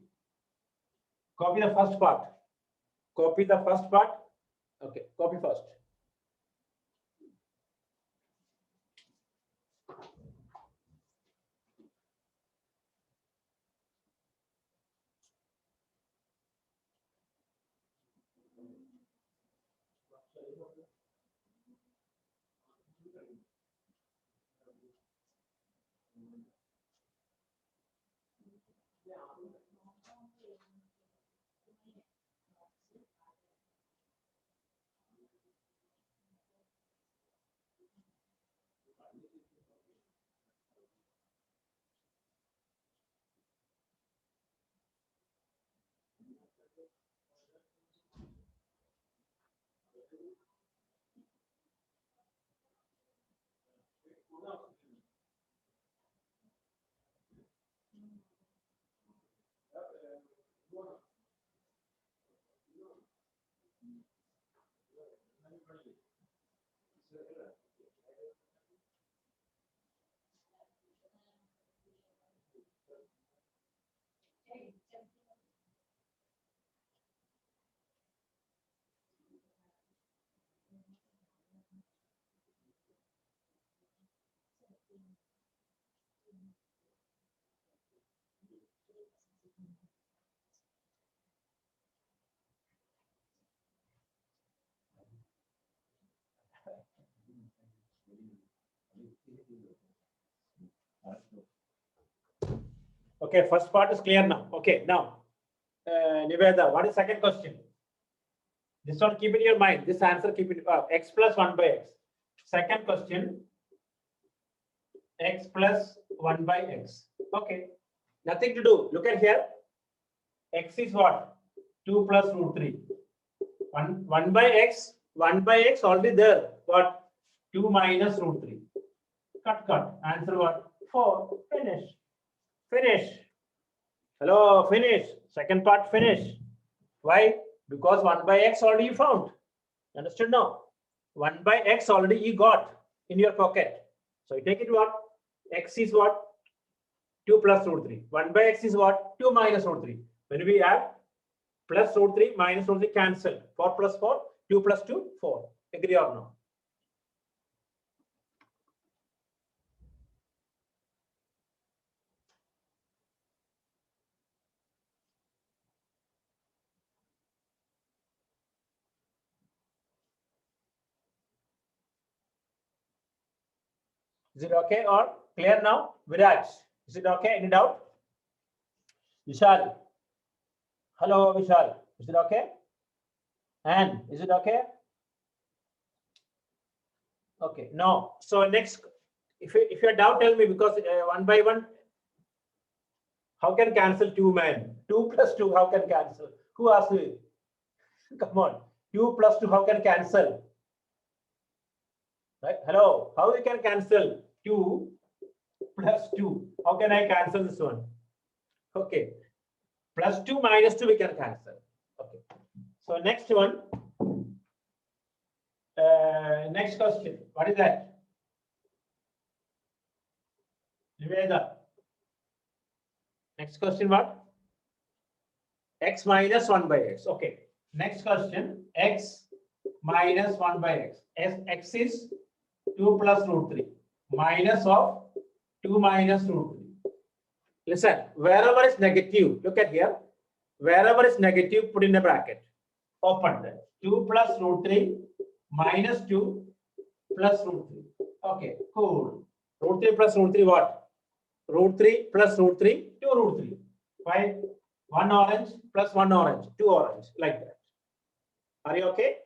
Copy the first part. Copy the first part. Okay, copy first. Okay, first part is clear now. Okay, now, Niveda, what is second question? This one keep in your mind. This answer keep it x plus 1 by x. Second question, x plus 1 by x. Okay, nothing to do. Look at here. X is what? 2 plus root 3. 1 by x already there. What? 2 minus root 3. Cut. Answer what? 4. Finish. Finish. Hello, finish. Second part, finish. Why? Because 1 by x already you found. Understood now? 1 by x already you got in your pocket. So you take it what? X is what? 2 plus root 3. 1 by x is what? 2 minus root 3. When we add plus root 3 minus root 3 cancel. 4 plus 4, 2 plus 2, 4. Agree or no? Is it okay or clear now? Viraj, is it okay? Any doubt? Vishal. Hello, Vishal. Is it okay? And is it okay? Okay, no. So next, if you have doubt, tell me, because 1 by 1, how can cancel 2 man? 2 plus 2, how can cancel? Who asked me? Come on. 2 plus 2, how can cancel? Right? Hello, how we can cancel 2 plus 2? How can I cancel this one? Okay. Plus 2 minus 2 we can cancel. Okay. So next one. Next question. What is that? Niveda. Next question what? X minus 1 by x. Okay. Next question. X minus 1 by x. X is 2 plus root 3. Minus of 2 minus root 3. Listen, wherever is negative, look at here. Wherever is negative, put in a bracket. Open that. 2 plus root 3 minus 2 plus root 3. Okay, cool. Root 3 plus root 3 what? Root 3 plus root 3, 2 root 3. Why? 1 orange plus 1 orange, 2 orange, like that. Are you okay?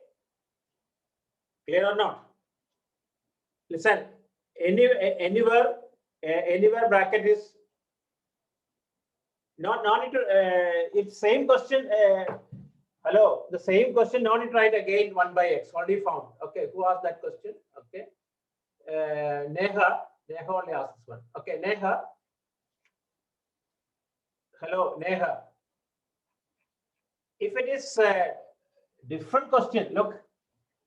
Clear or not? Listen, anywhere Anywhere bracket is not need to. It's same question. Hello, the same question. No need to write again 1 by x. Already found. Okay, who asked that question? Okay, Neha only asked this one. Okay, Neha. Hello, Neha. If it is a different question, look.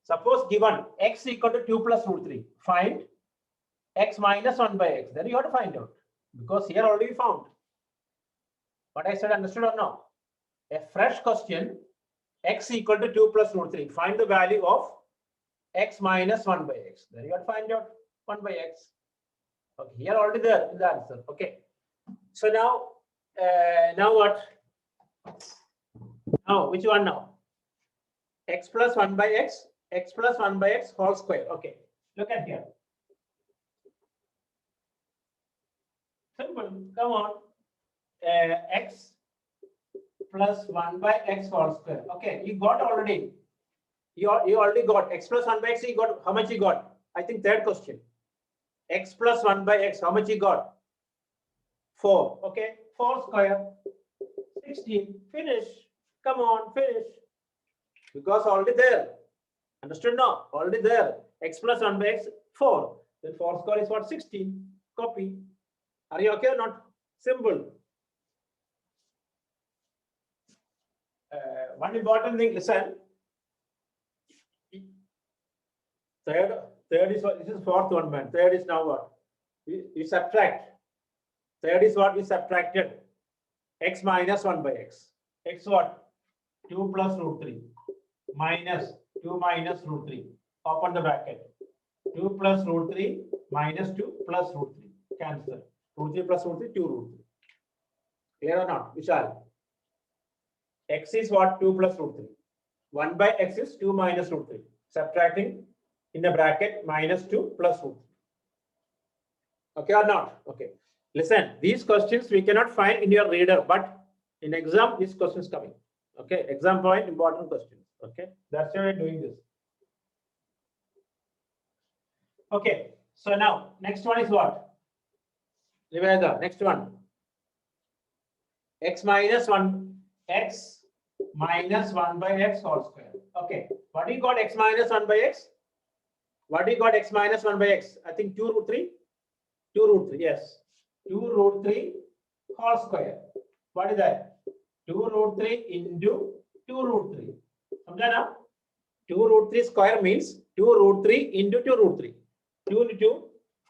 Suppose given x equal to 2 plus root 3, find x minus 1 by x. Then you have to find out, because here already found. What I said, understood or no? A fresh question, x equal to 2 plus root 3. Find the value of x minus 1 by x. Then you have to find out 1 by x. Okay, here already there in the answer. Okay. So now what? Now, which one now? X plus 1 by x, x plus 1 by x whole square. Okay, look at here. Simple, come on. X plus 1 by x whole square. Okay, you got already. You already got x plus 1 by x. You got how much you got? I think third question. X plus 1 by x. How much you got? 4. Okay, 4 square. 16. Finish. Come on, finish. Because already there. Understood now? Already there. X plus 1 by x 4. Then 4 square is what? 16. Copy. Are you okay or not? Simple. One important thing, listen. Third is what? This is fourth one, man. Third is now what? We subtract. Third is what we subtracted. X minus 1 by x. X what? 2 plus root 3 minus 2 minus root 3. Open the bracket. 2 plus root 3 minus 2 plus root 3. Cancel. Root 3 plus root 3, 2 root 3. Clear or not? Vishal. X is what? 2 plus root 3. 1 by x is 2 minus root 3. Subtracting in the bracket minus 2 plus root 3. Okay or not? Okay. Listen, these questions we cannot find in your reader, but in exam, these questions coming. Okay, exam point, important questions. Okay, that's why we're doing this. Okay, so now next one is what? Niveda, next one. X minus 1 by x whole square. Okay, what do you got x minus 1 by x? What do you got x minus 1 by x? I think 2 root 3. 2 root 3, yes. 2 root 3 whole square. What is that? 2 root 3 into 2 root 3. Samjha? 2 root 3 square means 2 root 3 into 2 root 3. 2 into 2,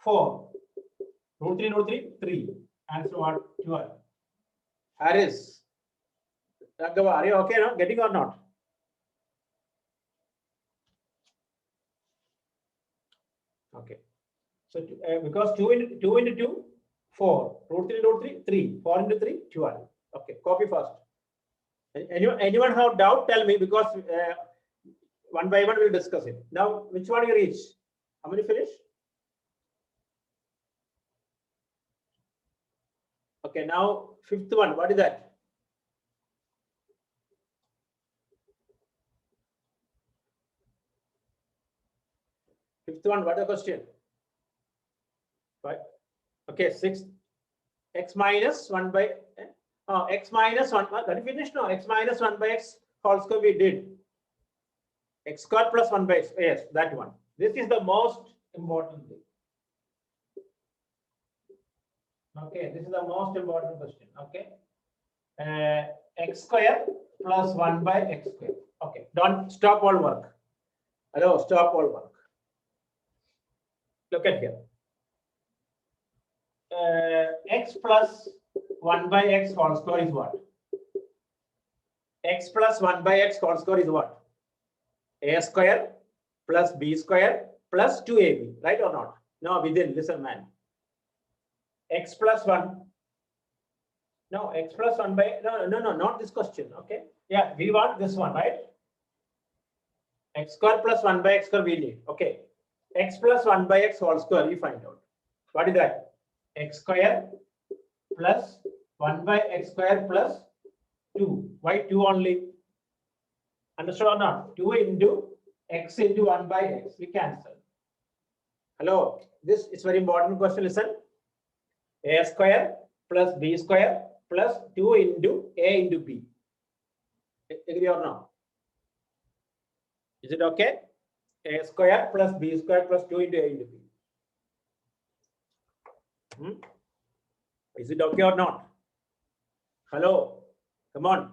4. Root 3, 3. Answer what? 12. Harris. Raghava, are you okay now? Getting or not? Okay. So because 2 into 2, 4. Root 3, 3. 4 into 3, 12. Okay, copy first. Anyone have doubt? Tell me, because one by one we'll discuss it. Now, which one you reach? How many finish? Okay, now fifth one. What is that? Fifth one. What is the question? Right. Okay, sixth. X minus 1 by x minus 1. Can you finish now? X minus 1 by x whole square we did. X square plus 1 by x. Yes, that one. This is the most important thing. Okay, this is the most important question. Okay. X square plus 1 by x square. Okay, don't stop all work. Hello, stop all work. Look at here. X plus 1 by x whole square is what? X plus 1 by x whole square is what? A square plus b square plus 2ab, right or not? No, within, listen, man. X plus 1. No, x plus 1 by, no, not this question. Okay. Yeah, we want this one, right? X square plus 1 by x square we need. Okay. X plus 1 by x whole square, we find out. What is that? X square plus 1 by x square plus 2. Why 2 only? Understood or not? 2 into x into 1 by x. We cancel. Hello. This is very important question. Listen. A square plus B square plus 2 into A into B. Agree or not? Is it okay? A square plus B square plus 2 into A into B. Is it okay or not? Hello, come on.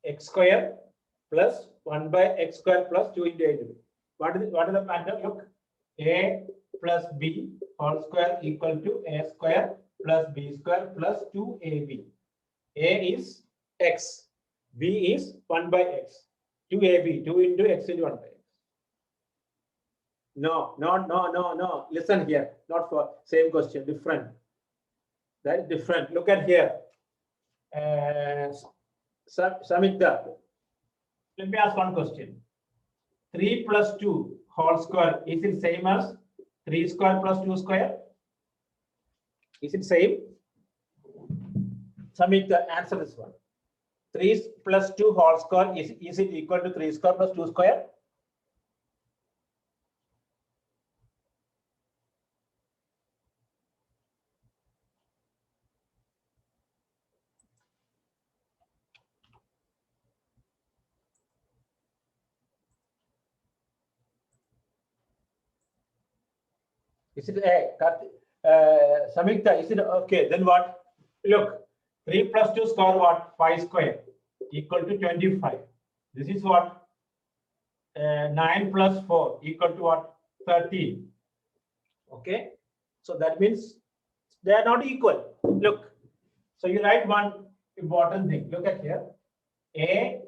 X square plus 1 by x square plus 2 into A into B. What is the pattern? Look, A plus B whole square equal to A square plus B square plus 2AB. A is x, B is 1 by x, 2AB, 2 into x into 1 by x. No. Listen here, not for same question, different. That is different. Look at here. Samita, let me ask one question. 3 plus 2 whole square, is it same as 3 square plus 2 square? Is it same? Samita, answer this one. 3 plus 2 whole square, is it equal to 3 square plus 2 square? Is it Samyukta, is it okay? Then what? Look, 3 plus 2 square what? 5 square equal to 25. This is what? 9 plus 4 equal to what? 13. Okay. So that means they are not equal. Look. So you write one important thing. Look at here. A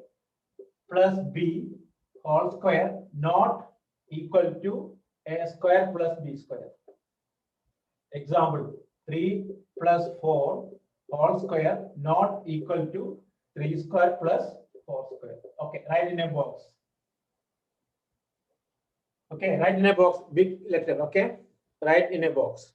plus B whole square not equal to A square plus B square. Example, 3 plus 4 whole square not equal to 3 square plus 4 square. Okay, write in a box. Okay, write in a box, big letter, okay? Write in a box.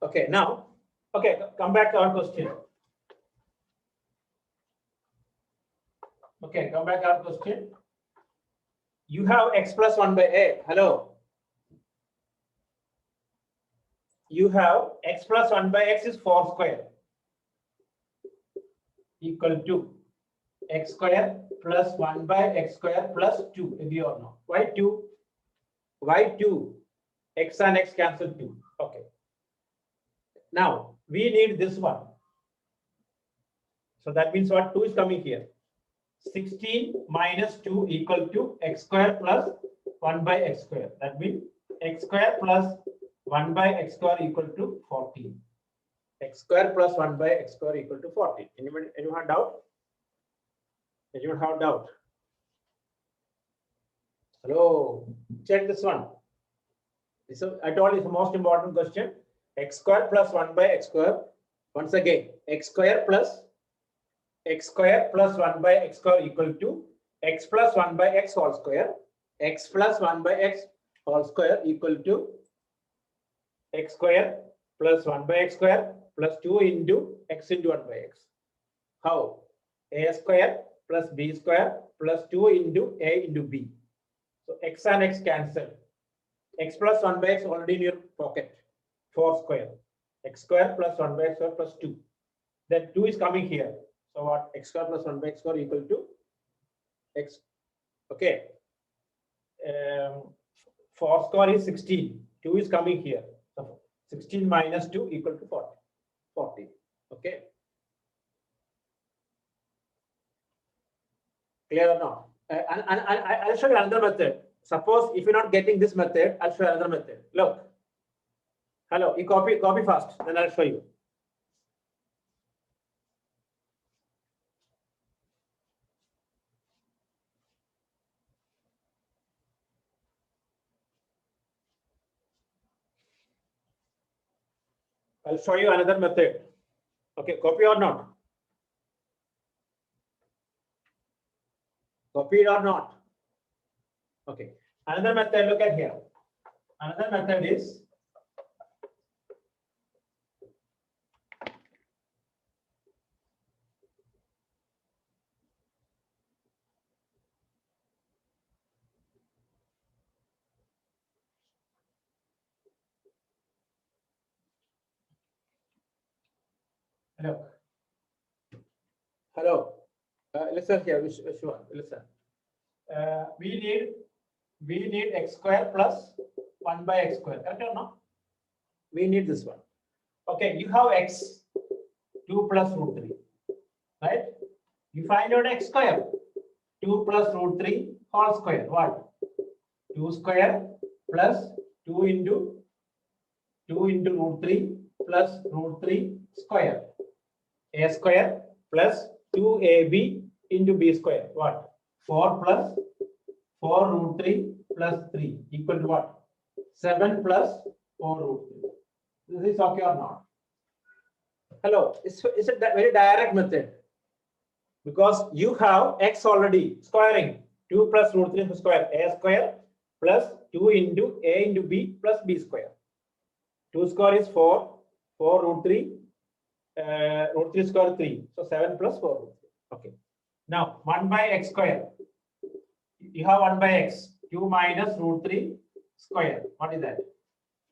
Okay, now, okay, come back to our question. Okay, come back to our question. You have x plus 1 by a. Hello. You have x plus 1 by x is 4 square equal to x square plus 1 by x square plus 2. Agree or not? Why 2? Why 2? X and x cancel 2. Okay. Now we need this one. So that means what? 2 is coming here. 16 minus 2 equal to x square plus 1 by x square. That means x square plus 1 by x square equal to 14. X square plus 1 by x square equal to 14. Anyone have doubt? Anyone have doubt? Hello, check this one. I told you it's the most important question. X square plus 1 by x square. Once again, x square plus 1 by x square equal to x plus 1 by x whole square. X plus 1 by x whole square equal to x square plus 1 by x square plus 2 into x into 1 by x. How? A square plus b square plus 2 into a into b. So x and x cancel. X plus 1 by x already in your pocket. 4 square. X square plus 1 by x square plus 2. Then 2 is coming here. So what? X square plus 1 by x square equal to x. Okay. 4 square is 16. 2 is coming here. So 16 minus 2 equal to 40. 40. Okay. Clear or not? And I'll show you another method. Suppose if you're not getting this method, I'll show you another method. Look. Hello, you copy fast, then I'll show you. I'll show you another method. Okay, copy or not? Copied or not? Okay. Another method, look at here. Another method is Look. Hello. Listen here, Vishwan. Listen. We need x square plus 1 by x square. Correct or no? We need this one. Okay, you have x 2 plus root 3, right? You find out x square 2 plus root 3 whole square. What? 2 square plus 2 into root 3 plus root 3 square. A square plus 2ab into b square. What? 4 plus 4 root 3 plus 3 equal to what? 7 plus 4 root 3. This is okay or not? Hello, it's a very direct method because you have x already squaring 2 plus root 3 square, a square plus 2 into a into b plus b square. 2 square is 4, 4 root 3 square 3. So 7 plus 4 root 3. Okay. Now 1 by x square. You have 1 by x. 2 minus root 3 square. What is that?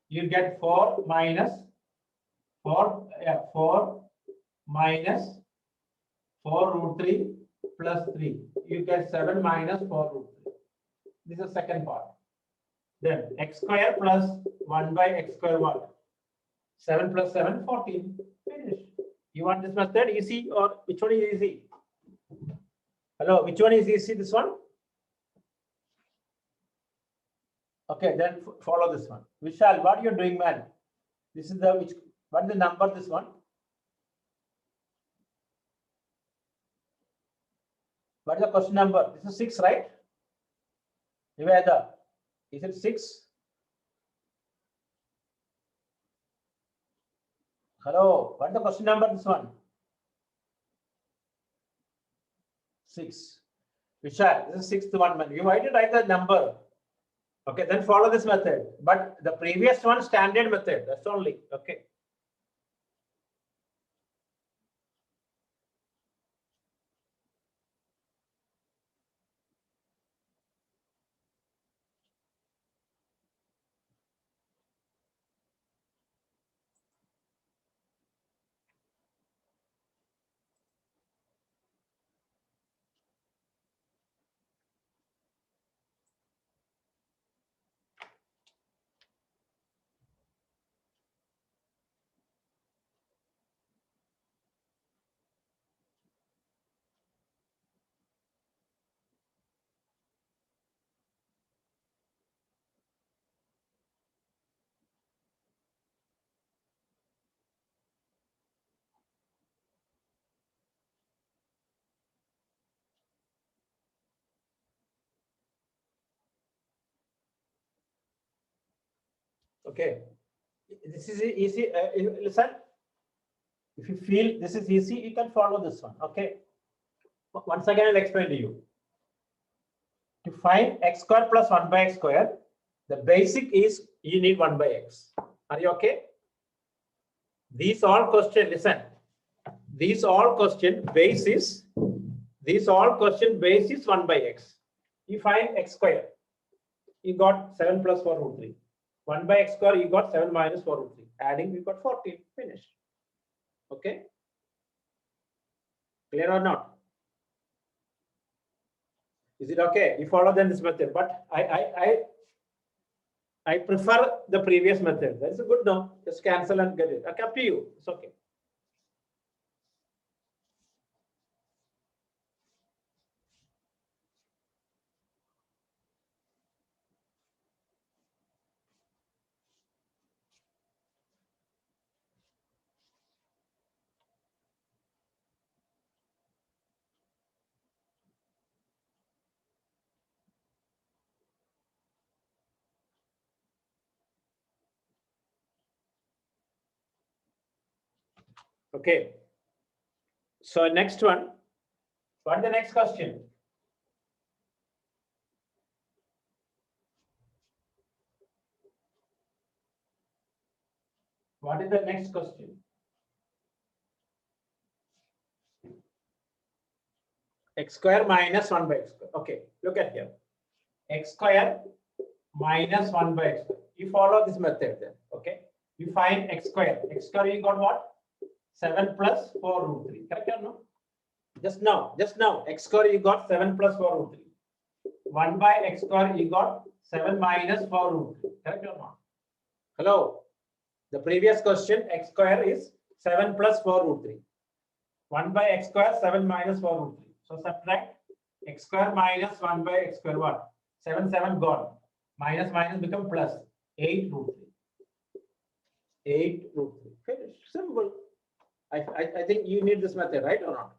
You get 4 minus 4 minus 4 root 3 plus 3. You get 7 minus 4 root 3. This is the second part. Then x square plus 1 by x square what? 7 plus 7, 14. Finish. You want this method easy or which one is easy? Hello, which one is easy? This one? Okay, then follow this one. Vishal, what are you doing, man? This is the what is the number? This one? What is the question number? This is 6, right? Niveda, is it 6? Hello, what is the question number? This one? 6. Vishal, this is 6th one, man. You might write the number. Okay, then follow this method. But the previous one, standard method. That's only. Okay. Okay. This is easy. Listen. If you feel this is easy, you can follow this one. Okay. Once again, I'll explain to you. To find x square plus 1 by x square, the basic is you need 1 by x. Are you okay? These all question, listen. These all question base is 1 by x. You find x square. You got 7 plus 4 root 3. 1 by x square, you got 7 minus 4 root 3. Adding, you got 14. Finish. Okay. Clear or not? Is it okay? You follow then this method, but I prefer the previous method. That is a good no. Just cancel and get it. Okay, up to you. It's okay. Okay. So next one. What is the next question? What is the next question? X square minus 1 by x square. Okay, look at here. X square minus 1 by x square. You follow this method then. Okay. You find x square. X square, you got what? 7 plus 4 root 3. Correct or no? Just now, x square you got 7 plus 4 root 3. 1 by x square you got 7 minus 4 root 3. Correct or not? Hello. The previous question, x square is 7 plus 4 root 3. 1 by x square, 7 minus 4 root 3. So subtract x square minus 1 by x square what? 7 gone. Minus become plus 8 root 3. 8 root 3. Finish. Simple. I think you need this method, right or not?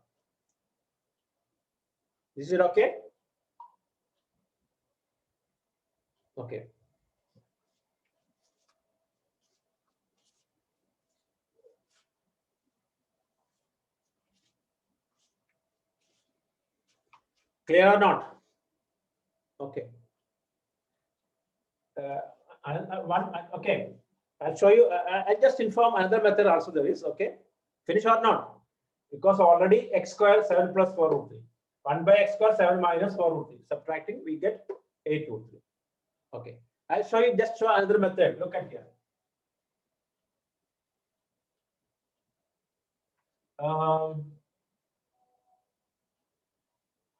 Is it okay? Okay. Clear or not? Okay. Okay. I'll show you. I'll just inform another method also there is. Okay. Finish or not? Because already x square 7 plus 4 root 3. 1 by x square 7 minus 4 root 3. Subtracting, we get 8 root 3. Okay. I'll show you, just show another method. Look at here.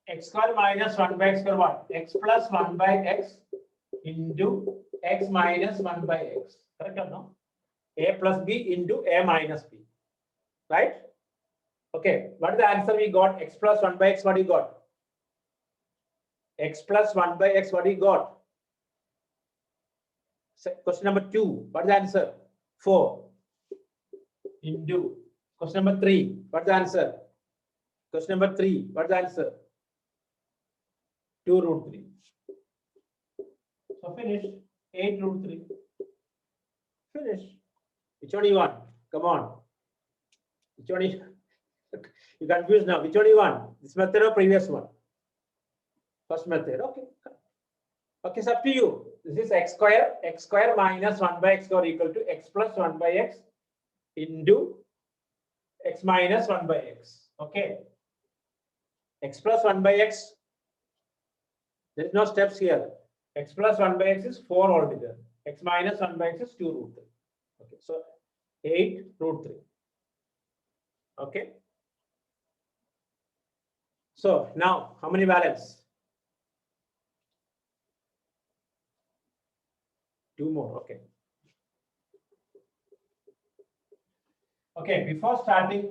X square minus 1 by x square what? X plus 1 by x into x minus 1 by x. Correct or no? A plus b into a minus b. Right? Okay. What is the answer we got? X plus 1 by x, what you got? X plus 1 by x, what you got? Question number 2. What is the answer? 4 into question number 3. What's the answer? Question number 3. What's the answer? 2 root 3. So finish. 8 root 3. Finish. Which one you want? Come on. Which one you confused now? Which one you want? This method or previous one? First method. Okay. Okay, it's up to you. This is x square minus 1 by x square equal to x plus 1 by x into x minus 1 by x. Okay. X plus 1 by x. There is no steps here. X plus 1 by x is 4 altogether. X minus 1 by x is 2 root 3. Okay, so 8 root 3. Okay. So now, how many balance? 2 more. Okay. Okay. Before starting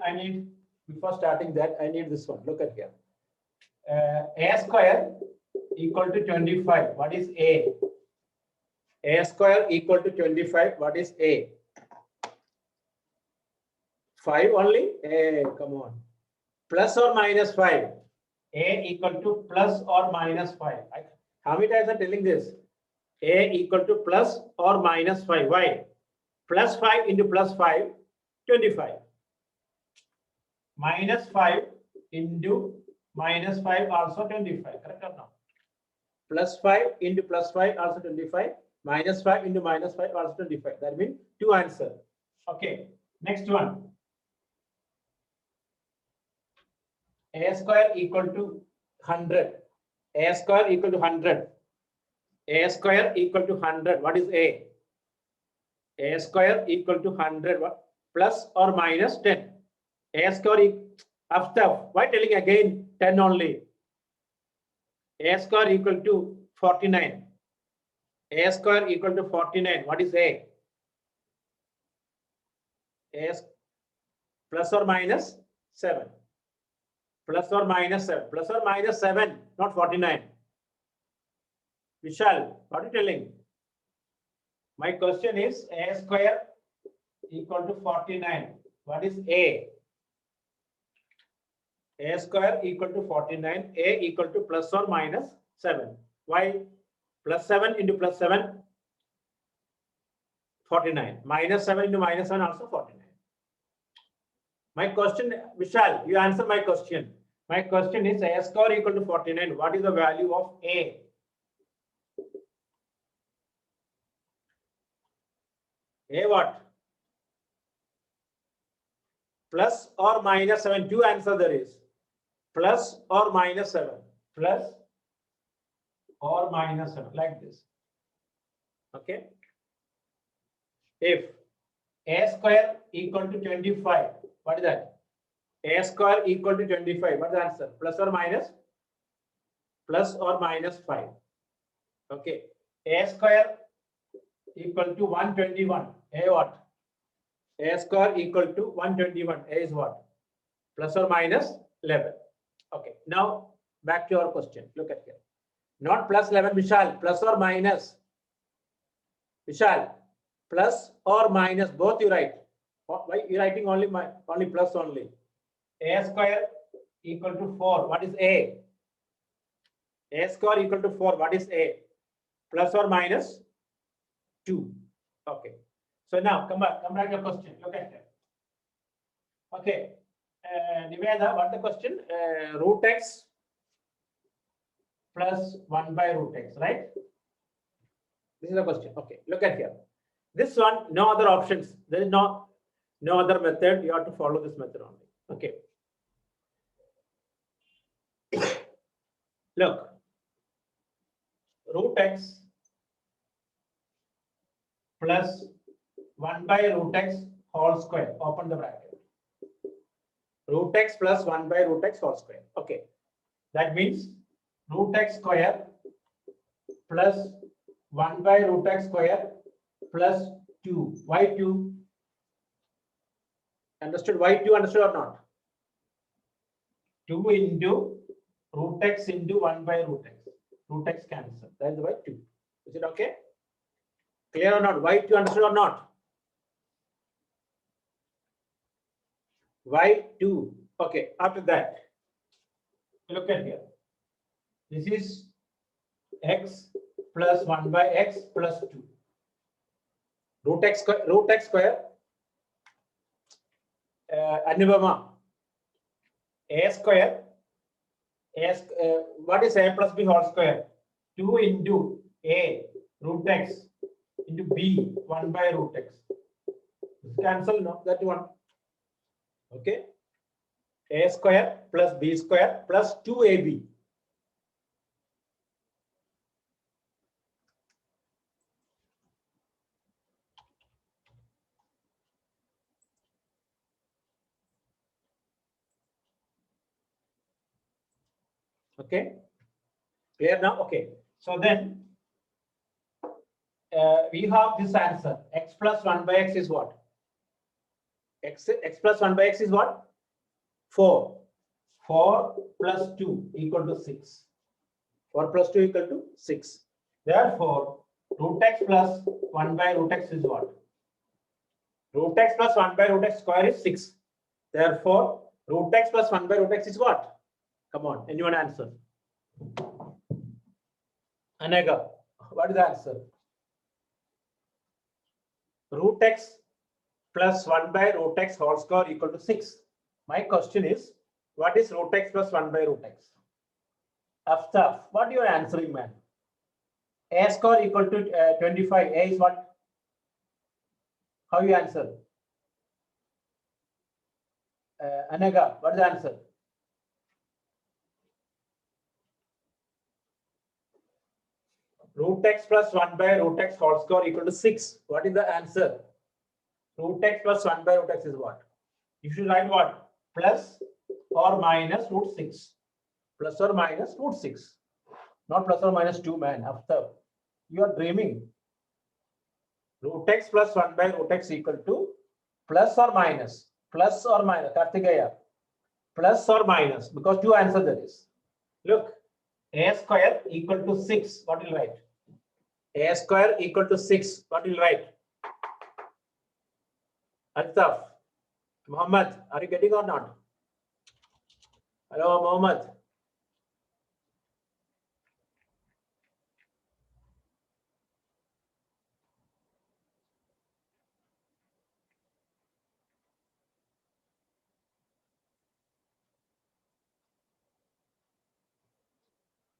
that, I need this one. Look at here. A square equal to 25. What is A? A square equal to 25. What is A? 5 only? Come on. Plus or minus 5? A equal to plus or minus 5. How many times I'm telling this? A equal to plus or minus 5. Why? Plus 5 into plus 5, 25. Minus 5 into minus 5 also 25. Correct or not? Plus 5 into plus 5 also 25. Minus 5 into minus 5 also 25. That means 2 answer. Okay. Next one. A square equal to 100. A square equal to 100. A square equal to 100. What is A? A square equal to 100. What? Plus or minus 10. A square after. Why telling again 10 only? A square equal to 49. A square equal to 49. What is A? A plus or minus 7. Plus or minus 7. Plus or minus 7, not 49. Vishal, what are you telling? My question is A square equal to 49. What is A? A square equal to 49. A equal to plus or minus 7. Why? Plus 7 into plus 7, 49. Minus 7 into minus 7 also 49. My question, Vishal, you answer my question. My question is A square equal to 49. What is the value of A? A what? Plus or minus 7. 2 answer there is. Plus or minus 7. Plus or minus 7. Like this. Okay. If A square equal to 25. What is that? A square equal to 25. What is the answer? Plus or minus? Plus or minus 5. Okay. A square equal to 121. A what? A square equal to 121. A is what? Plus or minus 11. Okay. Now back to our question. Look at here. Not plus 11, Vishal. Plus or minus? Vishal. Plus or minus? Both you write. Why you writing only plus only? A square equal to 4. What is A? A square equal to 4. What is A? Plus or minus 2. Okay. So now come back to your question. Look at that. Okay. Niveda, what the question? Root x plus 1 by root x, right? This is the question. Okay. Look at here. This one, no other options. There is no other method. You have to follow this method only. Okay. Look. Root x plus 1 by root x whole square. Open the bracket. Root x plus 1 by root x whole square. Okay. That means root x square plus 1 by root x square plus 2. Why 2? Understood? Why 2? Understood or not? 2 into root x into 1 by root x. Root x cancel. That is why 2. Is it okay? Clear or not? Why 2? Understood or not? Why 2? Okay. After that, look at here. This is x plus 1 by x plus 2. Root x square. Anubhava. A square. What is a plus b whole square? 2 into a root x into b 1 by root x. Cancel no, that one. Okay. A square plus b square plus 2ab. Okay. Clear now? Okay. So then we have this answer. X plus 1 by x is what? X plus 1 by x is what? 4. 4 plus 2 equal to 6. 4 plus 2 equal to 6. Therefore, root x plus 1 by root x is what? Root x plus 1 by root x square is 6. Therefore, root x plus 1 by root x is what? Come on, anyone answer? Anega, what is the answer? Root x plus 1 by root x whole square equal to 6. My question is, what is root x plus 1 by root x? Aftaf, what you are answering, man? A square equal to 25. A is what? How you answer? Anega, what is the answer? Root x plus 1 by root x whole square equal to 6. What is the answer? Root x plus 1 by root x is what? You should write what? Plus or minus root 6. Plus or minus root 6. Not plus or minus 2, man. After you are dreaming. Root x plus 1 by root x equal to plus or minus. Plus or minus. Karthikeya. Plus or minus. Because two answers there is. Look. A square equal to 6. What will you write? A square equal to 6. What will you write? Altaf. Muhammad, are you getting or not? Hello, Muhammad.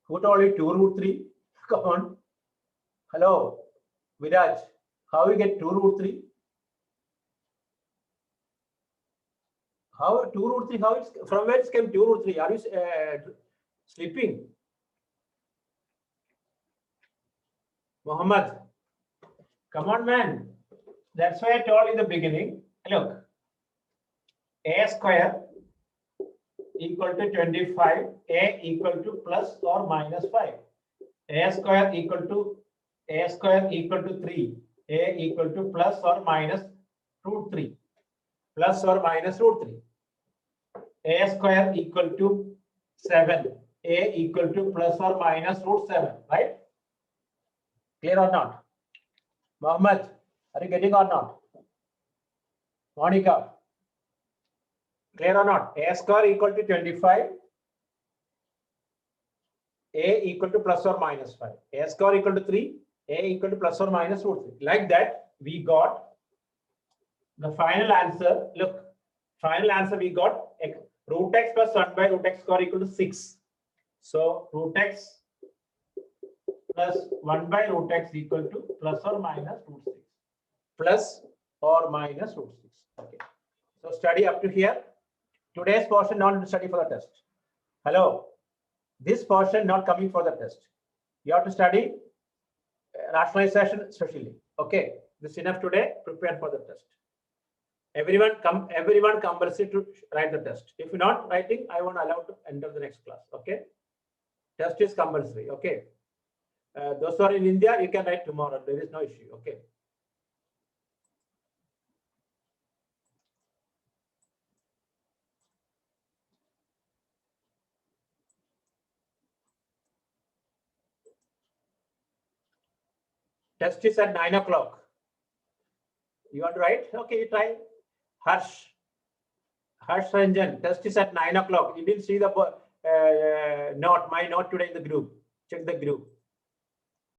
Who told you 2 root 3? Come on. Hello, Viraj. How you get 2 root 3? How 2 root 3? How it's from where it came 2 root 3? Are you sleeping? Muhammad, come on, man. That's why I told you in the beginning. Look, a square equal to 25, a equal to plus or minus 5. A square equal to 3, a equal to plus or minus root 3, plus or minus root 3. A square equal to 7, a equal to plus or minus root 7, right? Clear or not? Mohammed, are you getting or not? Monica, clear or not? A square equal to 25, a equal to plus or minus 5, a square equal to 3, a equal to plus or minus root 3. Like that, we got the final answer. Look, final answer we got root x plus 1 by root x square equal to 6. So root x plus 1 by root x equal to plus or minus root 6. Plus or minus root 6. Okay. So study up to here. Today's portion not study for the test. Hello. This portion not coming for the test. You have to study rationalization especially. Okay. This is enough today. Prepare for the test. Everyone compulsory to write the test. If you're not writing, I won't allow to enter the next class. Okay. Test is compulsory. Okay. Those who are in India, you can write tomorrow. There is no issue. Okay. Test is at 9 o'clock. You want to write? Okay, you try. Harsh Ranjan, test is at 9 o'clock. You didn't see the note, my note today in the group. Check the group.